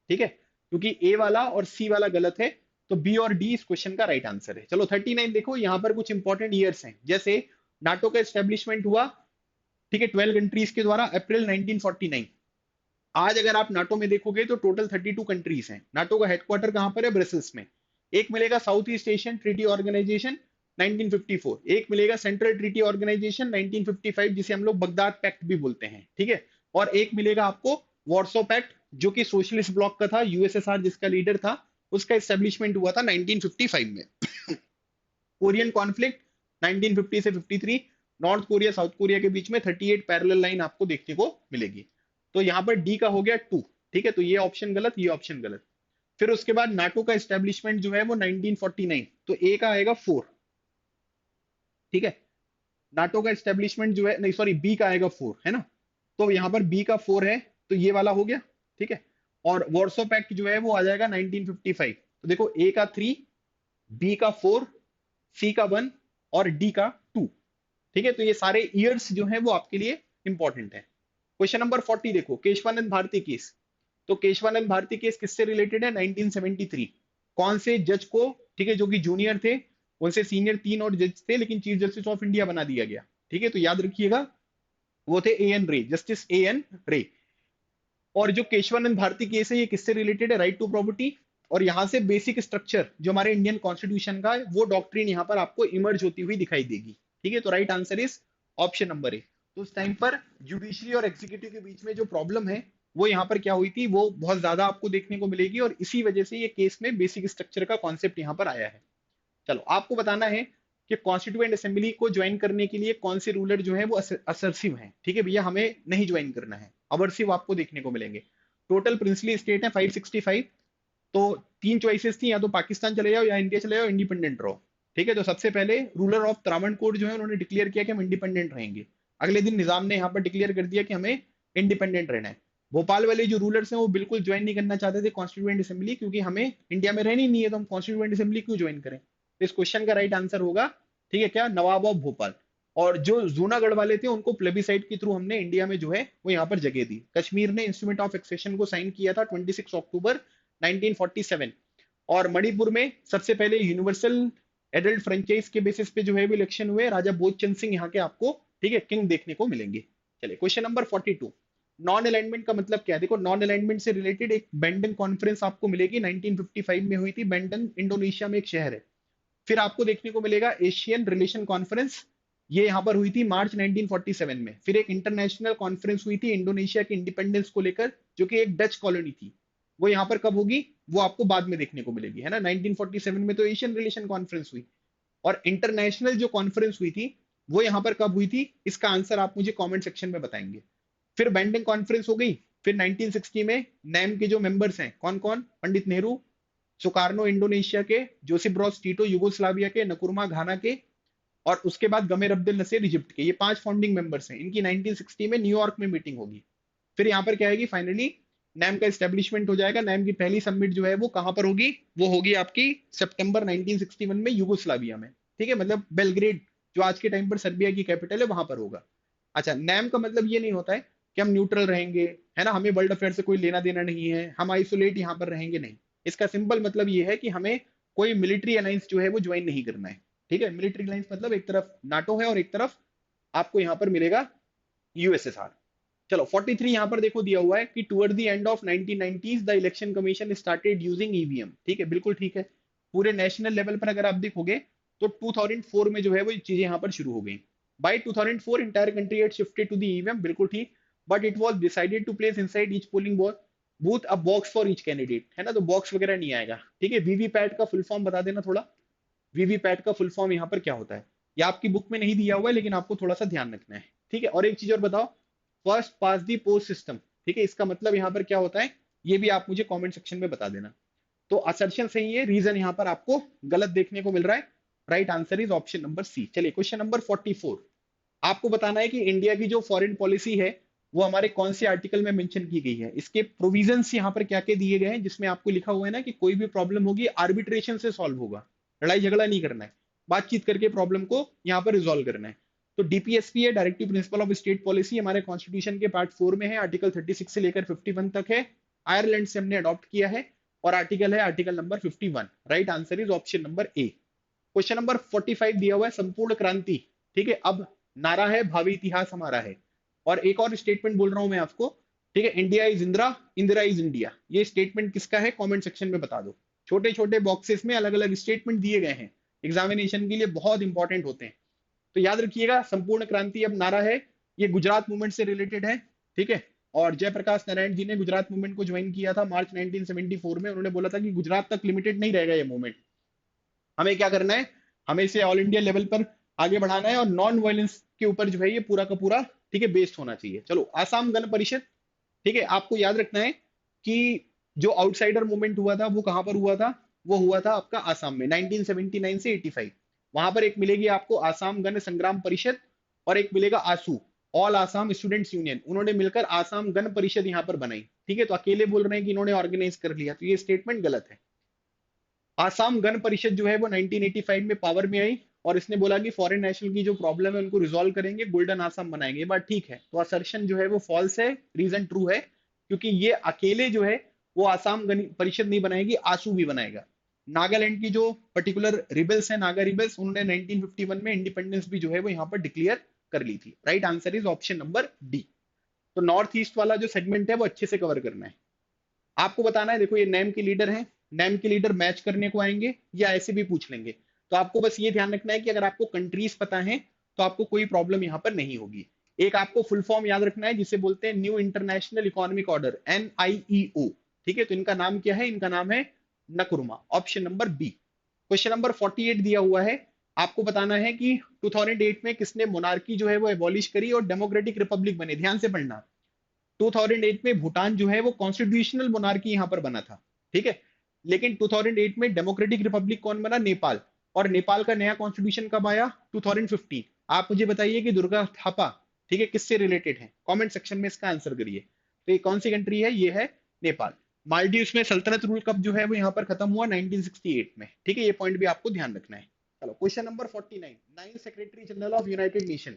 ठीक है। क्योंकि ए वाला और सी वाला गलत है, तो बी और डी इस क्वेश्चन का राइट आंसर है। चलो 39 देखो, यहाँ पर कुछ इंपॉर्टेंट ईयर्स हैं। जैसे नाटो का एस्टेब्लिशमेंट हुआ, ठीक है, 12 कंट्रीज के द्वारा, अप्रैल 1949। आज अगर आप नाटो में देखोगे तो टोटल 32 कंट्रीज हैं। नाटो का हेडक्वार्टर कहां पर है, ब्रसेल्स में। एक मिलेगा South East Asian Treaty Organization 1954, एक मिलेगा सेंट्रल ट्रीटी ऑर्गेनाइजेशन 1955, जिसे हम लोग बगदाद पैक्ट भी बोलते हैं, ठीक है। और एक मिलेगा आपको वॉर्सो पैक्ट, जो कि सोशलिस्ट ब्लॉक का था, यूएसएसआर जिसका लीडर था, उसका एस्टेब्लिशमेंट हुआ था 1955 में। कोरियन कॉन्फ्लिक्ट 1950 से 53, नॉर्थ कोरिया साउथ कोरिया के बीच में 38 पैरेलल लाइन आपको देखने को मिलेगी। तो यहाँ पर डी का हो गया 2, ठीक है। तो ये ऑप्शन गलत, ये ऑप्शन गलत। फिर उसके बाद नाटो का एस्टेब्लिशमेंट जो है वो 1949, तो ए का आएगा 4, ठीक है। नाटो का एस्टेब्लिशमेंट जो है, नहीं सॉरी, बी का आएगा 4, है ना। तो यहाँ पर बी का 4 है, तो ये वाला हो गया, ठीक है। और वॉर्सो पैक्ट जो है वो आ जाएगा 1955। तो देखो ए का 3, बी का 4, सी का 1 और डी का 2, ठीक है। तो ये सारे ईयर्स जो है वो आपके लिए इंपॉर्टेंट है। क्वेश्चन नंबर 40 देखो, केशवानंद भारती केस। तो केशवानंद भारती केस किससे रिलेटेड है, 1973। कौन से जज को, ठीक है, जो कि जूनियर थे, उनसे सीनियर 3 और जज थे, लेकिन चीफ जस्टिस ऑफ इंडिया बना दिया गया, ठीक है। तो याद रखिएगा वो थे ए एन रे, जस्टिस ए एन रे। और जो केशवानंद भारती केस है ये किससे रिलेटेड है, राइट टू प्रॉपर्टी। और यहां से बेसिक स्ट्रक्चर जो हमारे इंडियन कॉन्स्टिट्यूशन का है, वो डॉक्ट्रिन यहाँ पर आपको इमर्ज होती हुई दिखाई देगी, ठीक है। तो right answer is option number ए। तो उस टाइम पर जुडिशरी और एग्जीक्यूटिव के बीच में जो प्रॉब्लम है वो यहाँ पर क्या हुई थी, वो बहुत ज्यादा आपको देखने को मिलेगी, और इसी वजह से ये केस में बेसिक स्ट्रक्चर का कॉन्सेप्ट यहाँ पर आया है। चलो आपको बताना है कि कॉन्स्टिट्यूएंट असेंबली को ज्वाइन करने के लिए कौन से रूलर जो है वो असर्सिव हैं, ठीक है भैया, हमें नहीं ज्वाइन करना है। अवर्सिव आपको देखने को मिलेंगे। टोटल प्रिंसली स्टेट है 565। तो 3 चॉइसेस थी, या तो पाकिस्तान चले जाओ, या इंडिया चले जाओ, इंडिपेंडेंट रहो, ठीक है। तो सबसे पहले रूलर ऑफ त्रावणकोर जो है उन्होंने डिक्लेयर किया कि हम इंडिपेंडेंट रहेंगे। अगले दिन निजाम ने यहाँ पर डिक्लेयर कर दिया कि हमें इंडिपेंडेंट रहना है। भोपाल वाले जो रूलर्स हैं वो बिल्कुल ज्वाइन नहीं करना चाहते थे कॉन्स्टिट्यूएंट असेंबली, क्योंकि हमें इंडिया में रहनी नहीं है, तो हम कॉन्स्टिट्यूएंट असेंबली क्यों ज्वाइन करें। तो इस क्वेश्चन का राइट आंसर होगा, ठीक है, क्या, नवाब ऑफ भोपाल। और जो जूनागढ़ वाले थे उनको प्लेबिसाइड के थ्रू हमने इंडिया में जो है वो यहाँ पर जगह दी। कश्मीर ने इंस्ट्रूमेंट ऑफ एक्सेशन को साइन किया था 26 अक्टूबर 1947। और मणिपुर में सबसे पहले यूनिवर्सल एडल्ट फ्रेंचाइज के बेसिस पे जो है वो इलेक्शन हुए, राजा बोधचंद सिंह यहाँ के आपको, ठीक है, किंग देखने को मिलेंगे। चलिए क्वेश्चन नंबर 42, नॉन अलाइनमेंट का मतलब क्या है? देखो नॉन अलाइनमेंट से रिलेटेड एक बेंडन कॉन्फ्रेंस आपको मिलेगी, 1955 में हुई थी, बेंडन इंडोनेशिया में एक शहर है। फिर आपको देखने को मिलेगा एशियन रिलेशन कॉन्फ्रेंस, ये यहाँ पर हुई थी मार्च 1947 में। फिर एक इंटरनेशनल कॉन्फ्रेंस हुई थी इंडोनेशिया के इंडिपेंडेंस को लेकर, जो कि एक डच कॉलोनी थी, वो यहाँ पर कब होगी, वो आपको बाद में देखने को मिलेगी, है ना। 1947 में तो एशियन रिलेशन कॉन्फ्रेंस हुई, और इंटरनेशनल जो कॉन्फ्रेंस हुई थी वो यहाँ पर कब हुई थी, इसका आंसर आप मुझे कमेंट सेक्शन में बताएंगे। फिर बैंडिंग कॉन्फ्रेंस हो गई। फिर 1960 में नैम के जो मेंबर्स हैं कौन कौन, पंडित नेहरू, सुकार्नो इंडोनेशिया के, जोसेफ ब्रोज टीटो यूगोस्लाविया के, नकुरमा घाना के, और उसके बाद गमेर अब्देल नसीर इजिप्ट के। ये 5 फाउंडिंग मेंबर्स हैं, इनकी 1960 में न्यूयॉर्क में मीटिंग होगी। फिर यहाँ पर क्या आएगी, फाइनली नैम का एस्टेब्लिशमेंट हो जाएगा। नैम की पहली समिट जो है वो कहां पर होगी, वो होगी आपकी सितंबर 1961 में यूगोस्लाविया में, ठीक है, मतलब बेलग्रेड, जो आज के टाइम पर सर्बिया की कैपिटल है, वहां पर होगा। अच्छा, नैम का मतलब ये नहीं होता है कि हम न्यूट्रल रहेंगे, है ना, हमें वर्ल्ड अफेयर से कोई लेना देना नहीं है, हम आइसोलेट यहाँ पर रहेंगे, नहीं। इसका सिंपल मतलब ये है कि हमें कोई मिलिट्री अलायंस जो है वो ज्वाइन नहीं करना है, ठीक है। मिलिट्री अलायंस मतलब एक तरफ नाटो है और एक तरफ आपको यहाँ पर मिलेगा यूएसएसआर। चलो 43 यहाँ पर देखो दिया हुआ है कि toward the end of 1990s the election commission started using EVM, ठीक है, बिल्कुल ठीक है। पूरे नेशनल लेवल पर अगर आप देखोगे तो 2004 में जो है वो चीजें यहाँ पर शुरू हो गई। By 2004 entire country had shifted to the EVM, बिल्कुल ठीक। But it was decided to place inside each polling booth a box for each candidate, है ना, तो बॉक्स वगैरह नहीं आएगा, ठीक है। वीवीपैट का फुल फॉर्म बता देना थोड़ा, वीवीपैट का फुल फॉर्म यहाँ पर क्या होता है, ये आपकी बुक में नहीं दिया हुआ है लेकिन आपको थोड़ा सा ध्यान रखना है, ठीक है। और एक चीज और बताओ, फर्स्ट पास दी पोस्ट सिस्टम, ठीक है, इसका मतलब यहाँ पर क्या होता है, ये भी आप मुझे कमेंट सेक्शन में बता देना। तो असर्शन सही है, रीजन यहाँ पर आपको गलत देखने को मिल रहा है। Right answer is option number C. चलिए क्वेश्चन नंबर 44, आपको बताना है कि इंडिया की जो फॉरेन पॉलिसी है वो हमारे कौन से आर्टिकल में मेंशन की गई है, इसके प्रोविजंस यहाँ पर क्या क्या दिए गए हैं, जिसमें आपको लिखा हुआ है ना कि कोई भी प्रॉब्लम होगी आर्बिट्रेशन से सॉल्व होगा, लड़ाई झगड़ा नहीं करना है, बातचीत करके प्रॉब्लम को यहाँ पर रिजोल्व करना है। तो डीपीएसपी है, directive principle of state policy, हमारे कॉन्स्टिट्यूशन के पार्ट 4 में है, आर्टिकल 36 से लेकर 51 तक है, आयरलैंड से हमने अडॉप्ट किया है, और आर्टिकल है article number 51। Right answer is option number A. Question number 45 दिया हुआ है संपूर्ण क्रांति, ठीक है, अब नारा है भावी इतिहास हमारा है। और एक और स्टेटमेंट बोल रहा हूं मैं आपको, ठीक है, India is Indira, Indira is India, ये स्टेटमेंट किसका है, कमेंट सेक्शन में बता दो। छोटे छोटे बॉक्सेस में अलग अलग स्टेटमेंट दिए गए हैं, एग्जामिनेशन के लिए बहुत इंपॉर्टेंट होते हैं, तो याद रखिएगा। संपूर्ण क्रांति अब नारा है, ये गुजरात मूवमेंट से रिलेटेड है, ठीक है। और जयप्रकाश नारायण जी ने गुजरात मूवमेंट को ज्वाइन किया था मार्च 1974 में। उन्होंने बोला था कि गुजरात तक लिमिटेड नहीं रहेगा ये मूवमेंट, हमें क्या करना है, हमें इसे ऑल इंडिया लेवल पर आगे बढ़ाना है, और नॉन वायलेंस के ऊपर जो है ये पूरा का पूरा, ठीक है, बेस्ड होना चाहिए। चलो आसाम गण परिषद, ठीक है, आपको याद रखना है कि जो आउटसाइडर मूवमेंट हुआ था वो कहां पर हुआ था, वो हुआ था आपका आसाम में 1979 से 85। वहां पर एक मिलेगी आपको आसाम गण संग्राम परिषद, और एक मिलेगा आसू, ऑल आसाम स्टूडेंट्स यूनियन, उन्होंने मिलकर आसाम गण परिषद यहां पर बनाई, ठीक है। तो अकेले बोल रहे हैं कि इन्होंने ऑर्गेनाइज कर लिया, तो ये स्टेटमेंट गलत है। आसाम गण परिषद जो है वो 1985 में पावर में आई, और इसने बोला कि फॉरेन नेशनल की जो प्रॉब्लम है उनको रिजॉल्व करेंगे, गोल्डन आसाम बनाएंगे। ये बात ठीक है, तो असर्शन जो है वो फॉल्स है, रीजन ट्रू है, क्योंकि ये अकेले जो है वो आसाम गण परिषद नहीं बनाएगी, आसू भी बनाएगा। नागालैंड की जो पर्टिकुलर रिबल्स है, नागा रिबल्स, उन्होंने 1951 में इंडिपेंडेंस भी जो है वो यहाँ पर डिक्लेयर कर ली थी। Right answer is option number D. तो नॉर्थ ईस्ट वाला जो सेगमेंट है वो अच्छे से कवर करना है। आपको बताना है, देखो ये नेम के लीडर हैं, नेम के लीडर मैच करने को आएंगे या ऐसे भी पूछ लेंगे, तो आपको बस ये ध्यान रखना है कि अगर आपको कंट्रीज पता है तो आपको कोई प्रॉब्लम यहाँ पर नहीं होगी। एक आपको फुल फॉर्म याद रखना है जिसे बोलते हैं new international economic order, NIEO, ठीक है। तो इनका नाम क्या है, इनका नाम है Nkrumah, option number B. Question number 48 दिया हुआ है, आपको बताना है कि 2008 में किसने मोनार्की जो है वो एबॉलिश करी और डेमोक्रेटिक रिपब्लिक बने। ध्यान से पढ़ना, 2008 में भूटान जो है वो कॉन्स्टिट्यूशनल मोनार्की यहां पर बना था, ठीक है। लेकिन 2008 में डेमोक्रेटिक रिपब्लिक कौन बना, नेपाल। और नेपाल का नया कॉन्स्टिट्यूशन कब आया, 2015। आप मुझे बताइए कि दुर्गा थापा, ठीक है, किससे रिलेटेड है, कमेंट सेक्शन में इसका आंसर करिए। तो ये कौन सी कंट्री है, ये है नेपाल। मालदीव्स में सल्तनत रूल कब जो है वो यहाँ पर खत्म हुआ, 1968 में, ठीक है, ये पॉइंट भी आपको ध्यान रखना है। चलो question number 49, nine secretary general of United nation,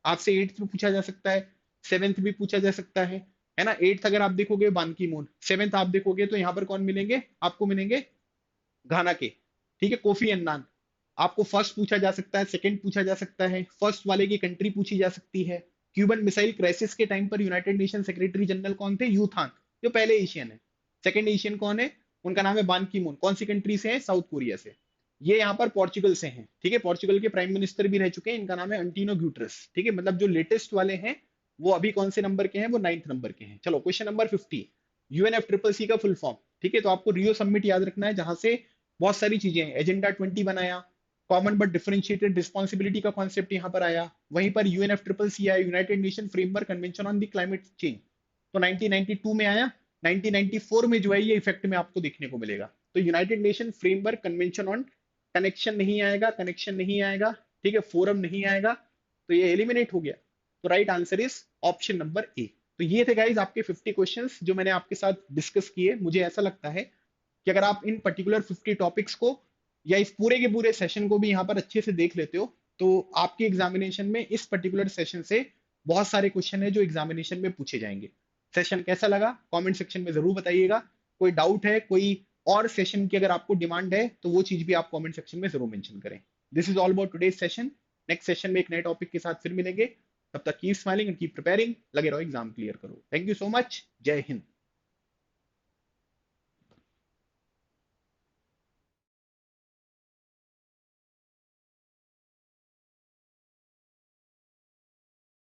आपसे 8th में पूछा जा सकता है, 7th भी पूछा जा सकता है ना। 8th अगर आप देखोगे बान की मून, 7th आप देखोगे तो यहाँ पर कौन मिलेंगे, आपको मिलेंगे घाना के, ठीक है, कोफी अन्नान। आपको फर्स्ट पूछा जा सकता है, सेकंड पूछा जा सकता है, फर्स्ट वाले की कंट्री पूछी जा सकती है। क्यूबन मिसाइल क्राइसिस के टाइम पर यूनाइटेड नेशन सेक्रेटरी जनरल कौन थे? यू थान, जो पहले एशियन है। सेकंड एशियन कौन है? उनका नाम है बान की मून। कौन सी कंट्री से है? साउथ कोरिया से। ये यहाँ पर पोर्चुगल से हैं, ठीक है, पोर्चुगल के प्राइम मिनिस्टर भी रह चुके हैं, इनका नाम है अंटीनो ग्यूटरस, ठीक है। मतलब जो लेटेस्ट वाले हैं वो अभी कौन से नंबर के हैं? वो 9th नंबर के हैं। चलो question number 50, UNF triple C का फुल फॉर्म, ठीक है। तो आपको रियो समिट याद रखना है, जहां से बहुत सारी चीजें हैं। एजेंडा 20 बनाया, कॉमन बट डिफरेंशिएटेड रिस्पॉन्सिबिलिटी का कॉन्सेप्ट यहाँ पर आया, वहीं पर यूएनएफ ट्रिपल सी आया, United nation framework convention on the climate change, तो 1992 में आया। 1994 में जो है ये इफेक्ट में आपको देखने को मिलेगा। तो United nation framework convention on, connection नहीं आएगा, कनेक्शन नहीं आएगा, ठीक है, फोरम नहीं आएगा, तो ये एलिमिनेट हो गया। तो right answer is option number ए। तो ये थे गाइज आपके 50 क्वेश्चंस जो मैंने आपके साथ डिस्कस किए। मुझे ऐसा लगता है कि अगर आप इन पर्टिकुलर 50 टॉपिक्स को या इस पूरे के पूरे सेशन को भी यहाँ पर अच्छे से देख लेते हो, तो आपके एग्जामिनेशन में इस पर्टिकुलर सेशन से बहुत सारे क्वेश्चन है जो एग्जामिनेशन में पूछे जाएंगे। सेशन कैसा लगा कमेंट सेक्शन में जरूर बताइएगा। कोई डाउट है, कोई और सेशन की अगर आपको डिमांड है, तो वो चीज भी आप कमेंट सेक्शन में जरूर मेंशन करें। This is all about today session. Next session में एक नए टॉपिक के साथ फिर मिलेंगे। तब तक keep smiling and keep preparing. लगे रहो, एग्जाम क्लियर करो। Thank you so much. जय हिंद।